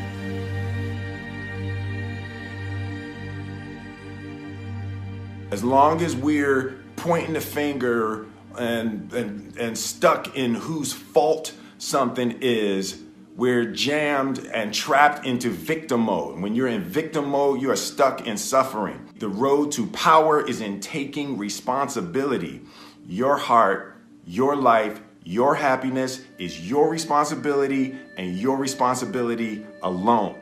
As long as we're pointing the finger and stuck in whose fault something is, we're jammed and trapped into victim mode. When you're in victim mode, you are stuck in suffering. The road to power is in taking responsibility. Your heart, your life, your happiness is your responsibility and your responsibility alone.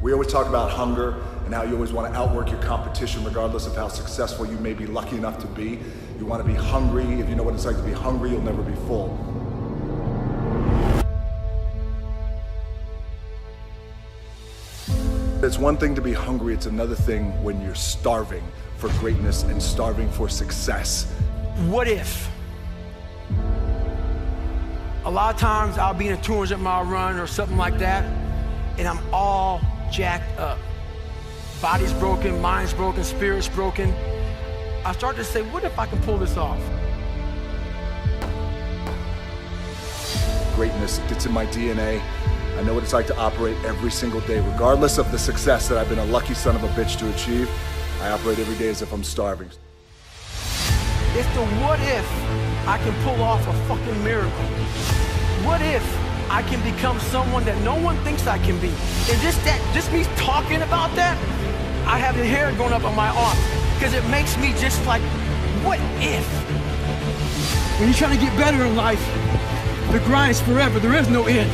We always talk about hunger and how you always want to outwork your competition regardless of how successful you may be lucky enough to be. You want to be hungry. If you know what it's like to be hungry, you'll never be full. It's one thing to be hungry, it's another thing when you're starving for greatness and starving for success. What if? A lot of times I'll be in a 200-mile run or something like that, and I'm all jacked up. Body's broken, mind's broken, spirit's broken. I start to say, what if I can pull this off? Greatness, it's in my DNA. I know what it's like to operate every single day, regardless of the success that I've been a lucky son of a bitch to achieve. I operate every day as if I'm starving. It's the what if I can pull off a fucking miracle. What if I can become someone that no one thinks I can be? And just me talking about that, I have the hair going up on my arm because it makes me just like, what if? When you're trying to get better in life, the grind's forever. There is no end.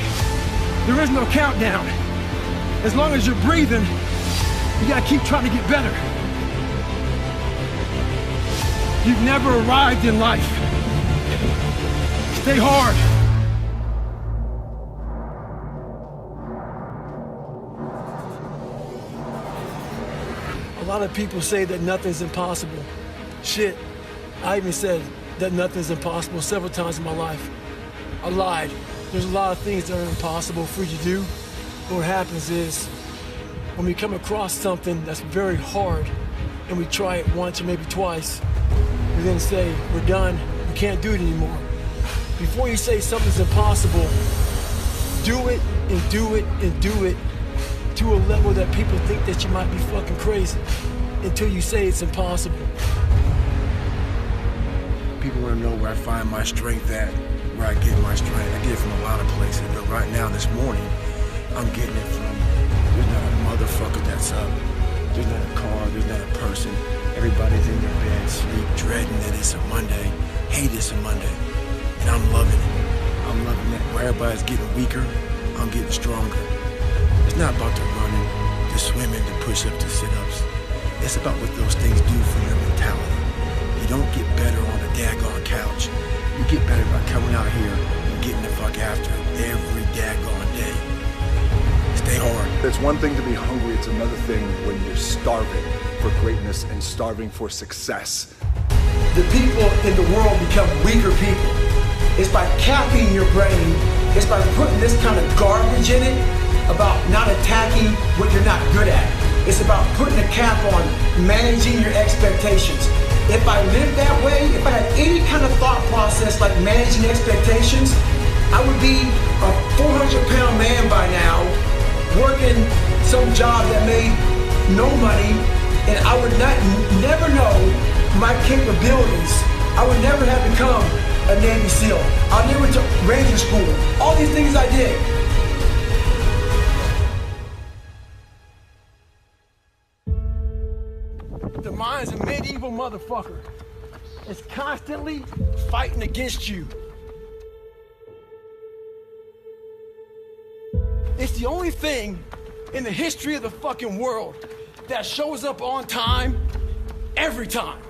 There is no countdown. As long as you're breathing, you gotta keep trying to get better. You've never arrived in life. Stay hard. A lot of people say that nothing's impossible. Shit, I even said that nothing's impossible several times in my life. I lied. There's a lot of things that are impossible for you to do. But what happens is, when we come across something that's very hard, and we try it once or maybe twice, we then say, we're done, we can't do it anymore. Before you say something's impossible, do it and do it and do it to a level that people think that you might be fucking crazy until you say it's impossible. People want to know where I find my strength at, where I get my strength. I get it from a lot of places, but right now, this morning, I'm getting it from, there's not a motherfucker that's up. There's not a car, there's not a person. Everybody's in their bed, sleep, dreading that it's a Monday, hate it's a Monday, and I'm loving it. I'm loving it. Where everybody's getting weaker, I'm getting stronger. It's not about the running, the swimming, the push-ups, the sit-ups. It's about what those things do for your mentality. You don't get better on a daggone couch. You get better by coming out here and getting the fuck after it every daggone day. Stay hard. It's one thing to be hungry, it's another thing when you're starving for greatness and starving for success. The people in the world become weaker people. It's by capping your brain, it's by putting this kind of garbage in it about not attacking what you're not good at. It's about putting a cap on managing your expectations. If I lived that way, if I had any kind of thought process like managing expectations, I would be a 400-pound man by now, working some job that made no money, and I would never know my capabilities. I would never have become a Navy SEAL. I never went to Ranger School. All these things I did. The mind's a medieval motherfucker. It's constantly fighting against you. It's the only thing in the history of the fucking world that shows up on time, every time.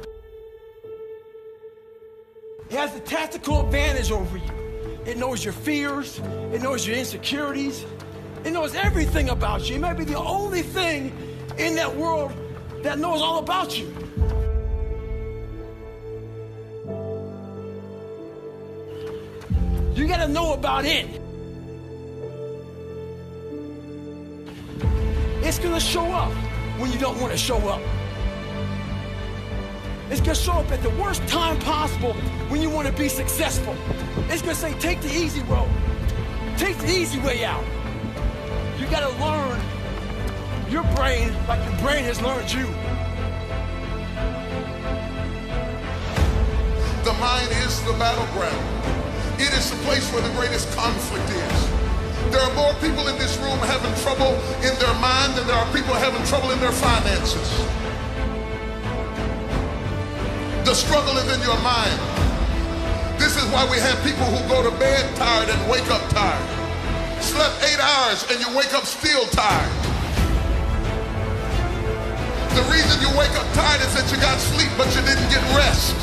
It has the tactical advantage over you. It knows your fears, it knows your insecurities, it knows everything about you. It may be the only thing in that world that knows all about you. You gotta know about it. It's gonna show up when you don't want to show up. It's gonna show up at the worst time possible when you want to be successful. It's gonna say, take the easy road. Take the easy way out. You gotta learn your brain like your brain has learned you. The mind is the battleground. It is the place where the greatest conflict is. There are more people in this room having trouble in their mind than there are people having trouble in their finances. The struggle is in your mind. This is why we have people who go to bed tired and wake up tired. Slept 8 hours and you wake up still tired. The reason you wake up tired is that you got sleep but you didn't get rest.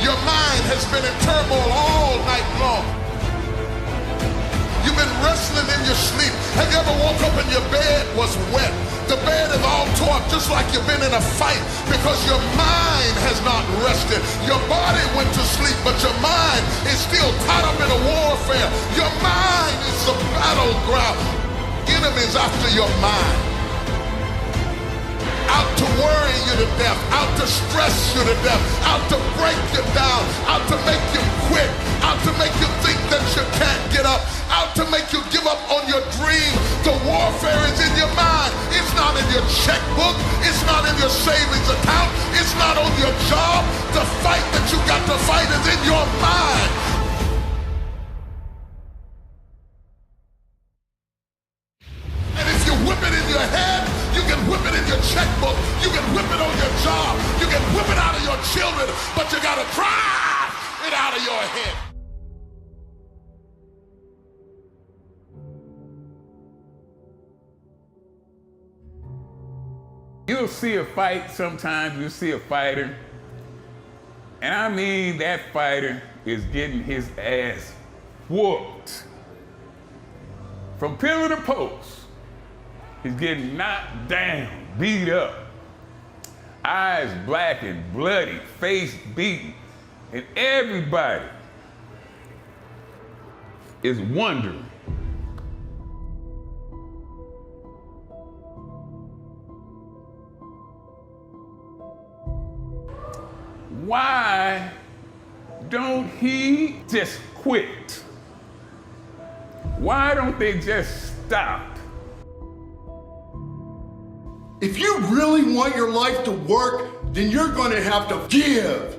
Your mind has been in turmoil all night long. You've been wrestling in your sleep. Have you ever woke up and your bed was wet? The bed is all tore up just like you've been in a fight because your mind has not rested. Your body went to sleep, but your mind is still caught up in a warfare. Your mind is the battleground. Enemies after your mind. Out to worry you to death, out to stress you to death, out to break you down, out to make you quit, out to make you think that you can't get up, out to make you give up on your dream. The warfare is in your mind. It's not in your checkbook. It's not in your savings account. It's not on your job. The fight that you got to fight is in your mind. And if you whip it in your head, you can whip it in your checkbook. You can whip it on your job. You can whip it out of your children, but you got to drive it out of your head. You'll see a fight sometimes, you'll see a fighter, and I mean that fighter is getting his ass whooped. From pillar to post, he's getting knocked down, beat up, eyes black and bloody, face beaten, and everybody is wondering, why don't he just quit? Why don't they just stop? If you really want your life to work, then you're gonna have to give.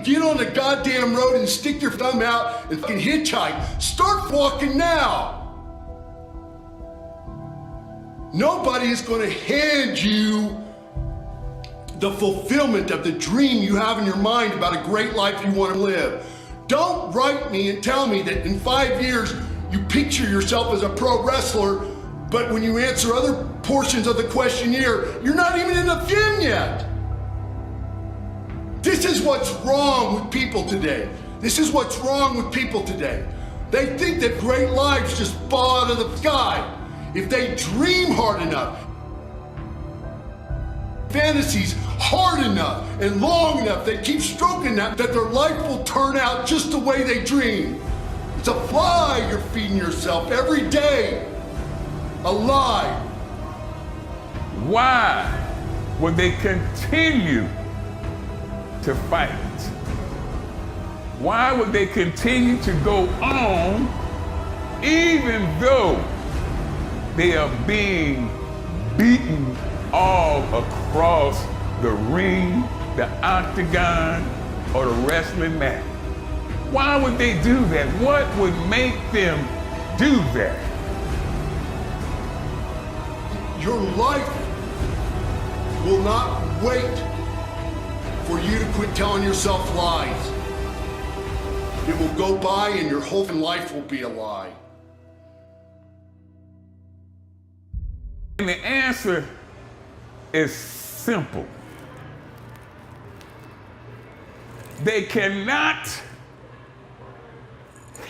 Get on the goddamn road and stick your thumb out and fucking hitchhike. Start walking now. Nobody is gonna hand you the fulfillment of the dream you have in your mind about a great life you want to live. Don't write me and tell me that in 5 years you picture yourself as a pro wrestler, but when you answer other portions of the questionnaire, you're not even in the gym yet. This is what's wrong with people today. This is what's wrong with people today. They think that great lives just fall out of the sky. If they dream hard enough, fantasies hard enough and long enough, they keep stroking that their life will turn out just the way they dream. It's a lie you're feeding yourself every day. A lie. Why would they continue to fight? Why would they continue to go on even though they are being beaten all across the ring, the octagon, or the wrestling mat? Why would they do that? What would make them do that? Your life will not wait for you to quit telling yourself lies. It will go by and your whole life will be a lie. And the answer is simple. They cannot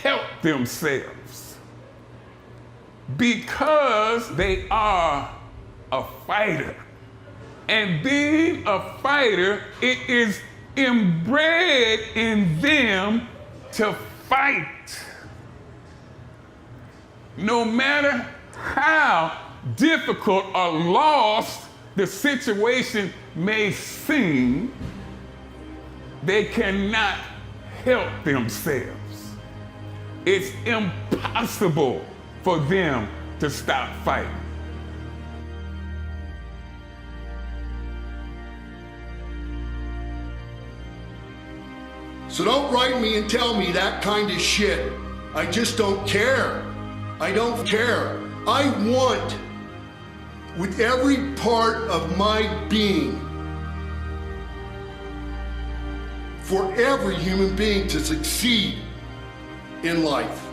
help themselves because they are a fighter. And being a fighter, it is inbred in them to fight. No matter how difficult or lost the situation may seem, they cannot help themselves. It's impossible for them to stop fighting. So don't write me and tell me that kind of shit. I just don't care. I don't care. I want, with every part of my being, for every human being to succeed in life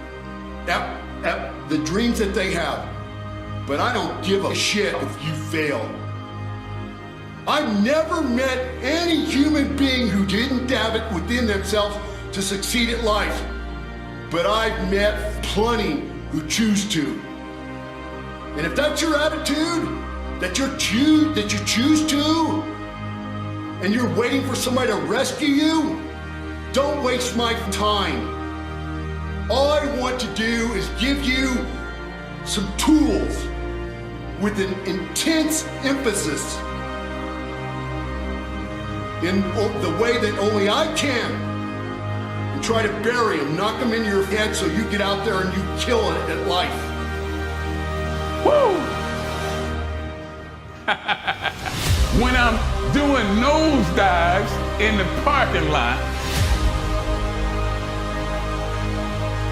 at the dreams that they have. But I don't give a shit if you fail. I've never met any human being who didn't have it within themselves to succeed at life. But I've met plenty who choose to. And if that's your attitude, that you choose to, and you're waiting for somebody to rescue you, don't waste my time. All I want to do is give you some tools with an intense emphasis in the way that only I can, and try to bury them, knock them in your head so you get out there and you kill it at life. Woo! When I'm doing nosedives in the parking lot,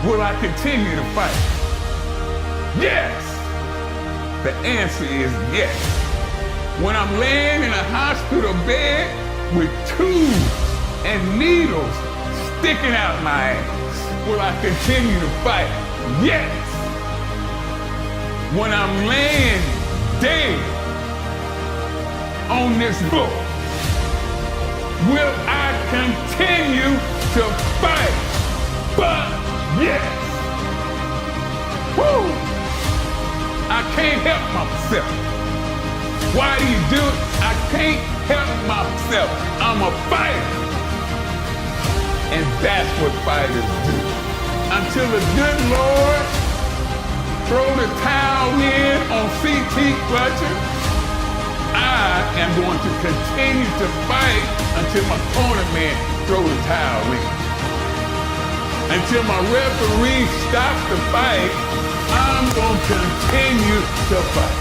will I continue to fight? Yes! The answer is yes. When I'm laying in a hospital bed with tubes and needles sticking out my ass, will I continue to fight? Yes! When I'm laying dead on this book, will I continue to fight? But yes! Woo! I can't help myself. Why do you do it? I can't help myself. I'm a fighter. And that's what fighters do. Until the good Lord throw the towel in on CT Clutcher, I am going to continue to fight until my corner man throw the towel in. Until my referee stops the fight, I'm going to continue to fight.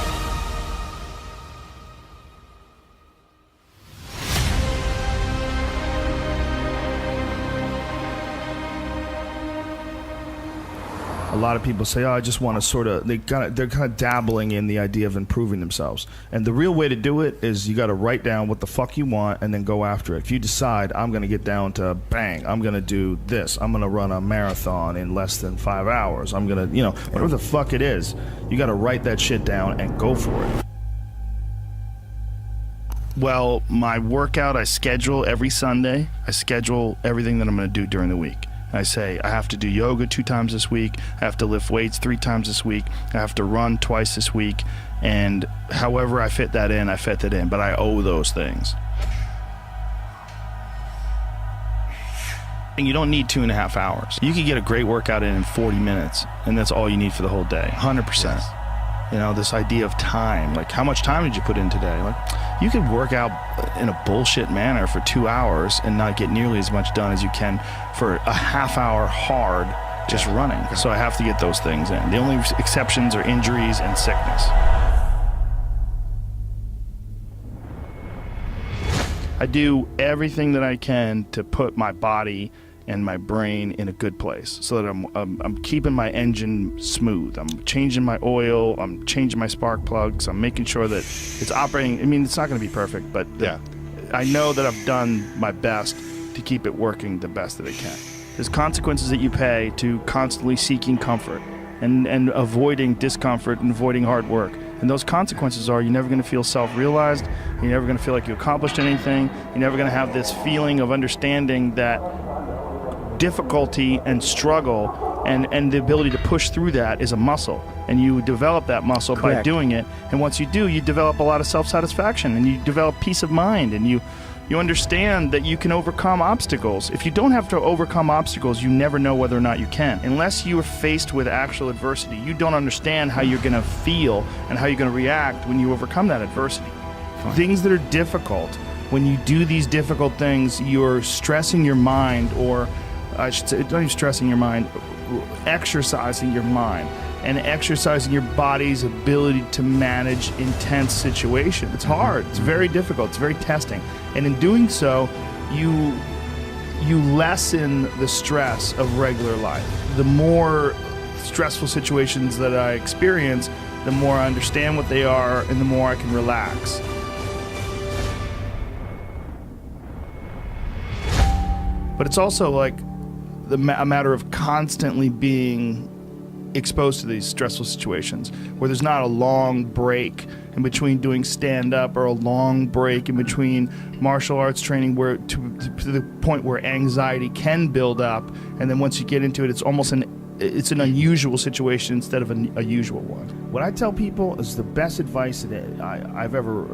A lot of people say, "Oh, I just want to sort of." They're kind of dabbling in the idea of improving themselves. And the real way to do it is you got to write down what the fuck you want and then go after it. If you decide I'm going to get down to bang, I'm going to do this. I'm going to run a marathon in less than 5 hours. I'm going to, whatever the fuck it is, you got to write that shit down and go for it. Well, my workout I schedule every Sunday. I schedule everything that I'm going to do during the week. I say I have to do yoga 2 times this week, I have to lift weights 3 times this week, I have to run twice this week, and however I fit that in, I fit that in, but I owe those things. And you don't need 2.5 hours. You can get a great workout in 40 minutes, and that's all you need for the whole day, 100%. Yes. This idea of time, like how much time did you put in today? Like you could work out in a bullshit manner for 2 hours and not get nearly as much done as you can for a half hour hard just running. So I have to get those things in. The only exceptions are injuries and sickness. I do everything that I can to put my body and my brain in a good place so that I'm keeping my engine smooth. I'm changing my oil, I'm changing my spark plugs, I'm making sure that it's operating. I mean, it's not going to be perfect, but I know that I've done my best to keep it working the best that it can. There's consequences that you pay to constantly seeking comfort and avoiding discomfort and avoiding hard work. And those consequences are you're never going to feel self-realized, you're never going to feel like you accomplished anything, you're never going to have this feeling of understanding that difficulty and struggle and the ability to push through that is a muscle, and you develop that muscle by doing it. And once you do, you develop a lot of self-satisfaction and you develop peace of mind, and you understand that you can overcome obstacles. If you don't have to overcome obstacles, you never know whether or not you can. Unless you are faced with actual adversity, you don't understand how you're going to feel and how you're going to react when you overcome that adversity. Things that are difficult, when you do these difficult things, you're stressing your mind, or I should say, not even stressing your mind, exercising your mind. and exercising your body's ability to manage intense situations. It's hard. It's very difficult. It's very testing. And in doing so, you lessen the stress of regular life. The more stressful situations that I experience, the more I understand what they are and the more I can relax. But it's also like a matter of constantly being exposed to these stressful situations where there's not a long break in between doing stand-up or a long break in between martial arts training where to the point where anxiety can build up, and then once you get into it, it's almost an unusual situation instead of a usual one. What I tell people is the best advice that I've ever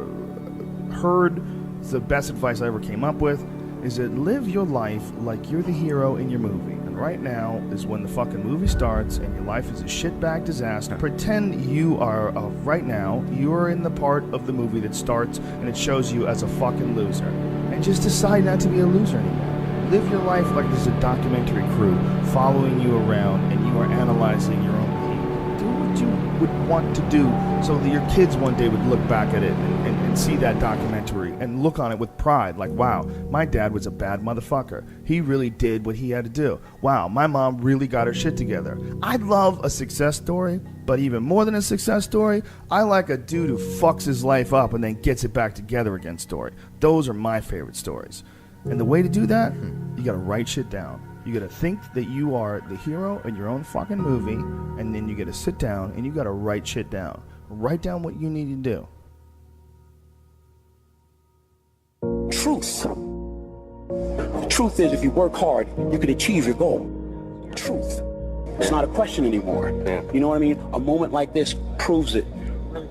heard, the best advice I ever came up with, is that live your life like you're the hero in your movie. And right now is when the fucking movie starts and your life is a shitbag disaster. Pretend you are, right now, you're in the part of the movie that starts and it shows you as a fucking loser. And just decide not to be a loser anymore. Live your life like there's a documentary crew following you around and you are analyzing your own behavior. Do what you would want to do so that your kids one day would look back at it and see that documentary and look on it with pride, like, wow, my dad was a bad motherfucker. He really did what he had to do. Wow, my mom really got her shit together. I love a success story, but even more than a success story, I like a dude who fucks his life up and then gets it back together again story. Those are my favorite stories. And the way to do that, you gotta write shit down. You gotta think that you are the hero in your own fucking movie, and then you gotta sit down and you gotta write shit down. Write down what you need to do. Truth. The truth is, if you work hard, you can achieve your goal. Truth. It's not a question anymore. You know what I mean? A moment like this proves it.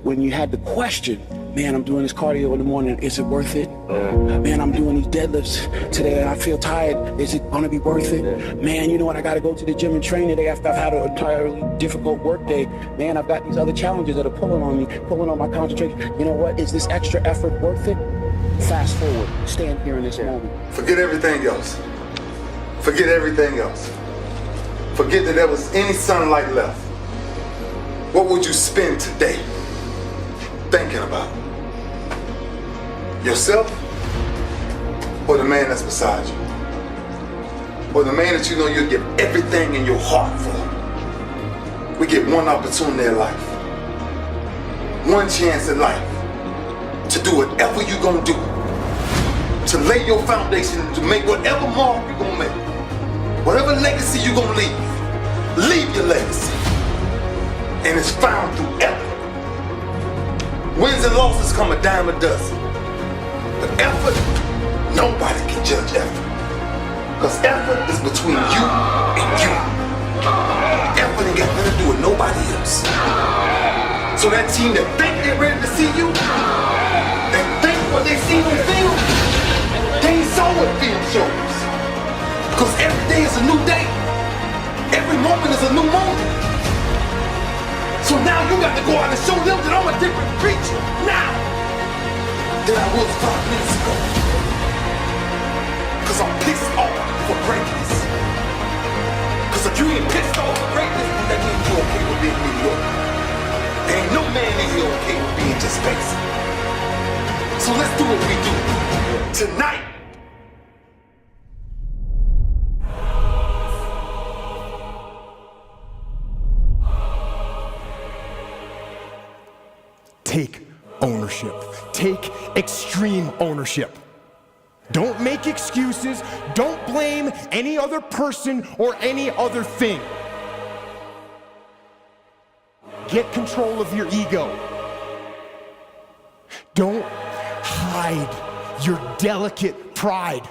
When you had the question, man, I'm doing this cardio in the morning, is it worth it? Man, I'm doing these deadlifts today and I feel tired, is it gonna be worth it? Man, you know what, I gotta go to the gym and train today after I've had an entirely difficult work day. Man, I've got these other challenges that are pulling on me, pulling on my concentration. You know what, is this extra effort worth it? Fast forward, stand here in this moment. Forget everything else. Forget everything else. Forget that there was any sunlight left. What would you spend today thinking about? Yourself or the man that's beside you? Or the man that you know you'll give everything in your heart for? We get one opportunity in life, one chance in life to do whatever you're gonna do, to lay your foundation, to make whatever mark you're gonna make, whatever legacy you're gonna leave your legacy. And it's found through effort. Wins and losses come a dime a dozen. But effort, nobody can judge effort. Because effort is between you and you. Effort ain't got nothing to do with nobody else. So that team that think they're ready to see you, they think what they see on film, they ain't saw what film shows. Because every day is a new day. Every moment is a new moment. So now you got to go out and show them that I'm a different creature now than I was 5 minutes ago. Because I'm pissed off for greatness. Because if you ain't pissed off for greatness, that means you're okay with being mediocre. There ain't no man in here okay with being just basic. So let's do what we do tonight. Take ownership. Take extreme ownership. Don't make excuses. Don't blame any other person or any other thing. Get control of your ego. Don't hide your delicate pride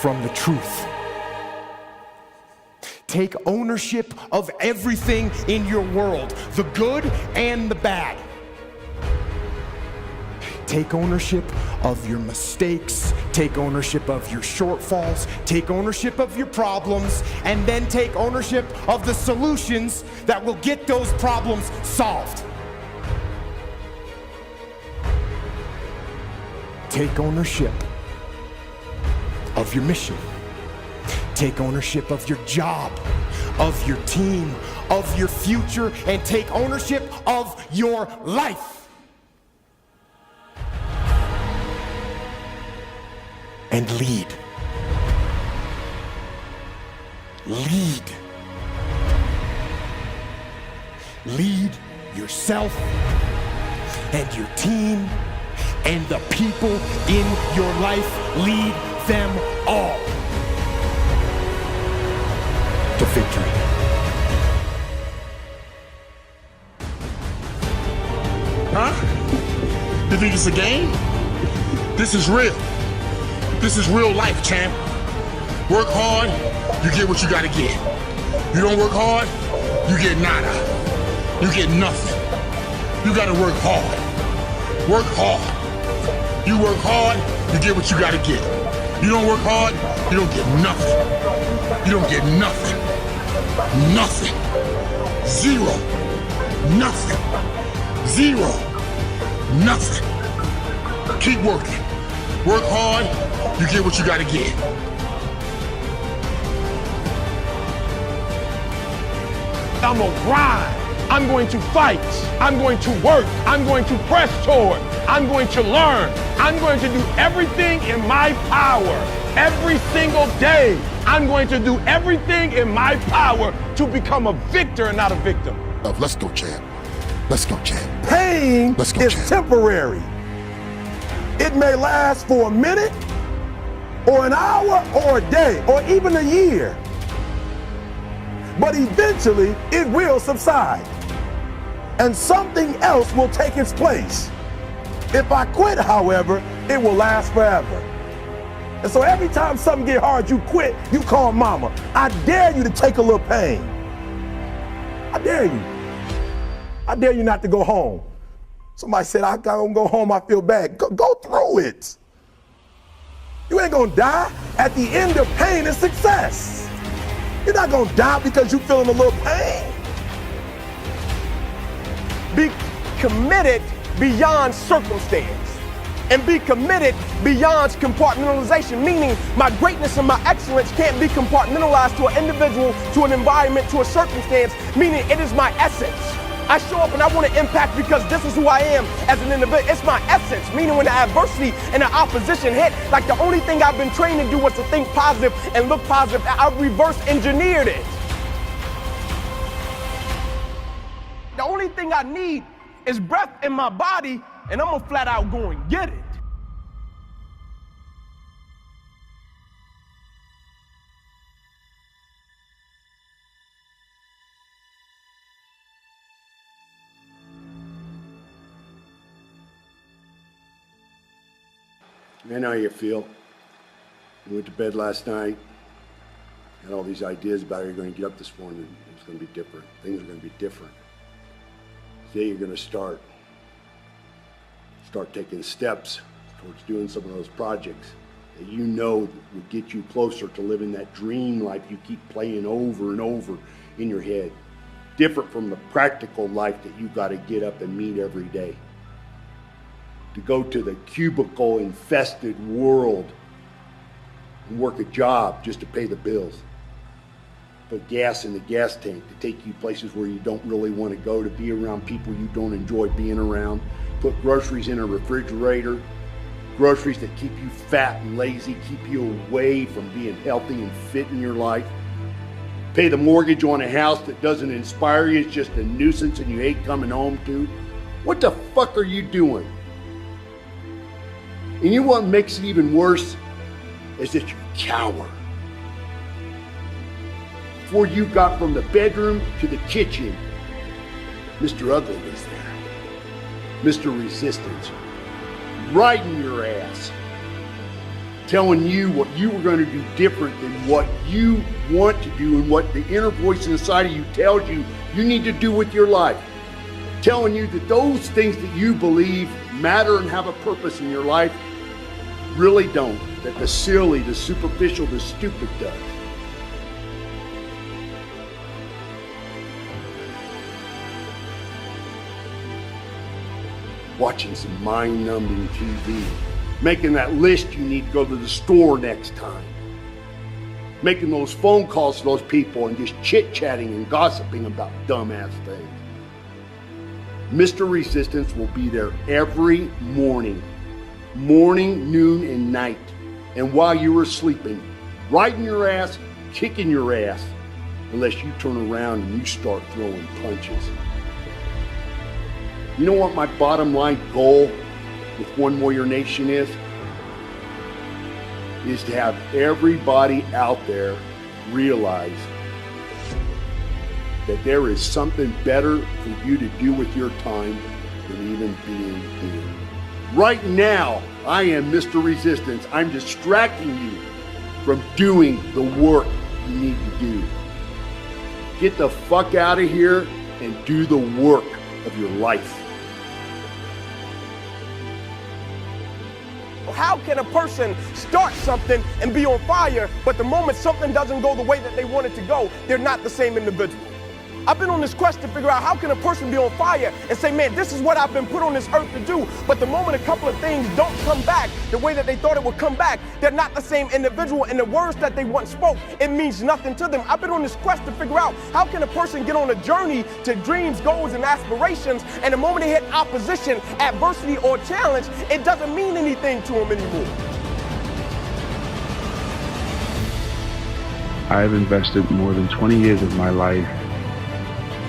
from the truth. Take ownership of everything in your world, the good and the bad. Take ownership of your mistakes, take ownership of your shortfalls, take ownership of your problems, and then take ownership of the solutions that will get those problems solved. Take ownership of your mission. take ownership of your job, of your team, of your future, and take ownership of your life. And lead. Lead. Lead yourself and your team and the people in your life. Lead them all to victory. Huh? You think it's a game? This is real. This is real life, champ. Work hard, you get what you gotta get. You don't work hard, you get nada. You get nothing. You gotta work hard. Work hard. You work hard, you get what you gotta get. You don't work hard, you don't get nothing. You don't get nothing. Nothing. Zero. Nothing. Zero. Nothing. Keep working. Work hard, you get what you gotta get. I'm gonna grind. I'm going to fight. I'm going to work. I'm going to press toward. I'm going to learn. I'm going to do everything in my power every single day. I'm going to do everything in my power to become a victor and not a victim. Let's go, champ. Let's go, champ. Pain is temporary. It may last for a minute, or an hour, or a day, or even a year. But eventually, it will subside. And something else will take its place. If I quit, however, it will last forever. And so every time something get hard, you quit, you call mama. I dare you to take a little pain. I dare you. I dare you not to go home. Somebody said, I gotta go home, I feel bad. Go through it. You ain't gonna die. At the end of pain is success. You're not gonna die because you're feeling a little pain. Be committed beyond circumstance. And be committed beyond compartmentalization, meaning my greatness and my excellence can't be compartmentalized to an individual, to an environment, to a circumstance, meaning it is my essence. I show up and I want to impact because this is who I am as an individual. It's my essence, meaning when the adversity and the opposition hit, like the only thing I've been trained to do was to think positive and look positive. I reverse engineered it. The only thing I need is breath in my body, and I'm gonna flat out go and get it. Man, how you feel? You went to bed last night, had all these ideas about how you're going to get up this morning. It's going to be different. Things are going to be different. Today you're going to start taking steps towards doing some of those projects that you know will get you closer to living that dream life you keep playing over and over in your head. Different from the practical life that you got to get up and meet every day. To go to the cubicle-infested world and work a job just to pay the bills. Put gas in the gas tank to take you places where you don't really want to go, to be around people you don't enjoy being around. Put groceries in a refrigerator, groceries that keep you fat and lazy, keep you away from being healthy and fit in your life. Pay the mortgage on a house that doesn't inspire you, it's just a nuisance and you hate coming home to. What the fuck are you doing? And you know what makes it even worse? Is that you cower. Before you got from the bedroom to the kitchen, Mr. Ugly was there. Mr. Resistance, riding your ass, telling you what you were going to do different than what you want to do and what the inner voice inside of you tells you you need to do with your life. Telling you that those things that you believe matter and have a purpose in your life really don't. That the silly, the superficial, the stupid does. Watching some mind-numbing TV. Making that list you need to go to the store next time. making those phone calls to those people and just chit-chatting and gossiping about dumbass things. Mr. Resistance will be there every morning, noon, and night. And while you are sleeping, riding your ass, kicking your ass, unless you turn around and you start throwing punches. You know what my bottom line goal with One Warrior Nation is to have everybody out there realize that there is something better for you to do with your time than even being here. Right now, I am Mr. Resistance. I'm distracting you from doing the work you need to do. Get the fuck out of here and do the work of your life. How can a person start something and be on fire, but the moment something doesn't go the way that they want it to go, they're not the same individual? I've been on this quest to figure out how can a person be on fire and say, man, this is what I've been put on this earth to do. But the moment a couple of things don't come back the way that they thought it would come back, they're not the same individual. And the words that they once spoke, it means nothing to them. I've been on this quest to figure out how can a person get on a journey to dreams, goals, and aspirations, and the moment they hit opposition, adversity, or challenge, it doesn't mean anything to them anymore. I've invested more than 20 years of my life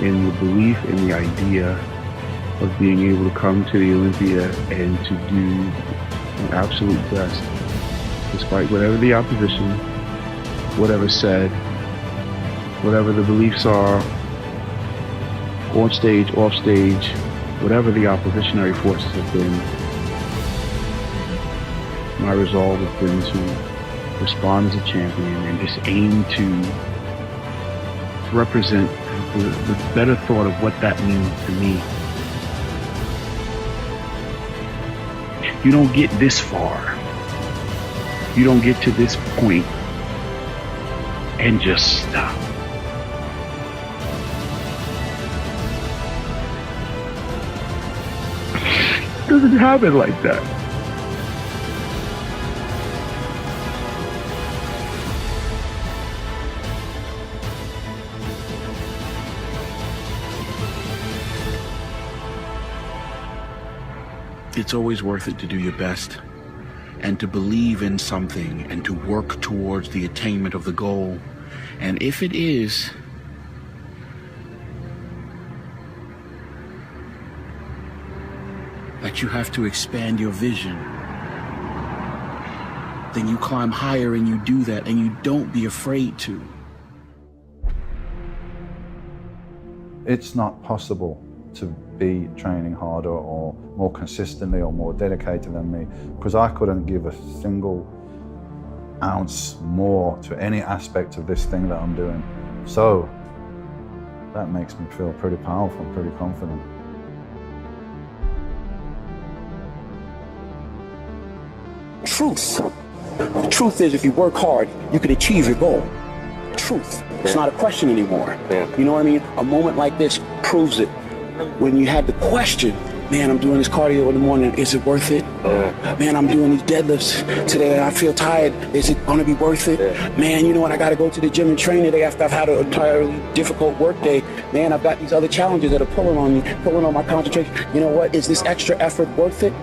in the belief and the idea of being able to come to the Olympia and to do the absolute best, despite whatever the opposition, whatever said, whatever the beliefs are, on stage, off stage, whatever the oppositionary forces have been. My resolve has been to respond as a champion and just aim to represent the better thought of what that means to me. You don't get this far. You don't get to this point and just stop. It doesn't happen like that. It's always worth it to do your best and to believe in something and to work towards the attainment of the goal. And if it is that you have to expand your vision, then you climb higher and you do that, and you don't be afraid to. It's not possible to be training harder or more consistently or more dedicated than me, because I couldn't give a single ounce more to any aspect of this thing that I'm doing. So that makes me feel pretty powerful and pretty confident. Truth. The truth is, if you work hard, you can achieve your goal. Truth. It's not a question anymore. You know what I mean? A moment like this proves it. When you had the question, man, I'm doing this cardio in the morning, is it worth it? Man, I'm doing these deadlifts today and I feel tired, is it gonna be worth it? Man, you know what, I gotta go to the gym and train today after I've had an entirely difficult work day. Man, I've got these other challenges that are pulling on me, pulling on my concentration. You know what, is this extra effort worth it?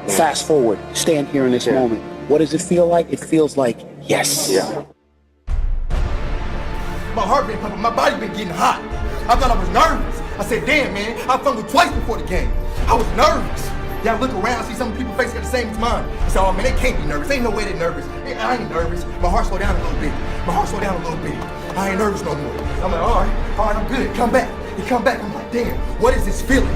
Fast forward, stand here in this moment. What does it feel like? It feels like yes. My heart been pumping, my body been getting hot. I thought I was nervous. I said, damn, man, I fumbled twice before the game. I was nervous. Yeah, I look around, see some people's faces got the same as mine. I said, oh man, they can't be nervous. Ain't no way they're nervous. I ain't nervous. My heart slowed down a little bit. I ain't nervous no more. I'm like, all right, I'm good. Come back. He come back, I'm like, damn, what is this feeling?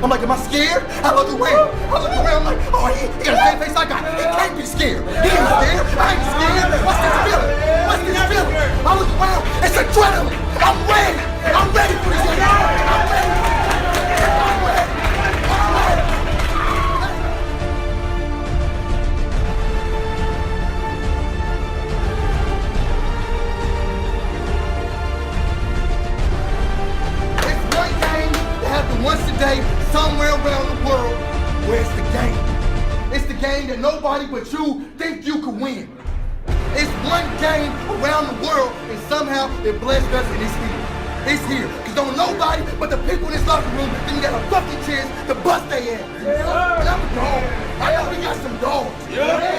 I'm like, am I scared? I look around, I'm like, oh, he got the same face I got. He can't be scared. He ain't scared. I ain't scared. What's this feeling? I look around, it's adrenaline. I'm ready for this. I'm ready. Once a day, somewhere around the world, where it's the game. It's the game that nobody but you think you can win. It's one game around the world, and somehow it blessed us, and it's here. It's here. Because don't nobody but the people in this locker room think got a fucking chance to bust their ass. And I'm a dog. I know we got some dogs.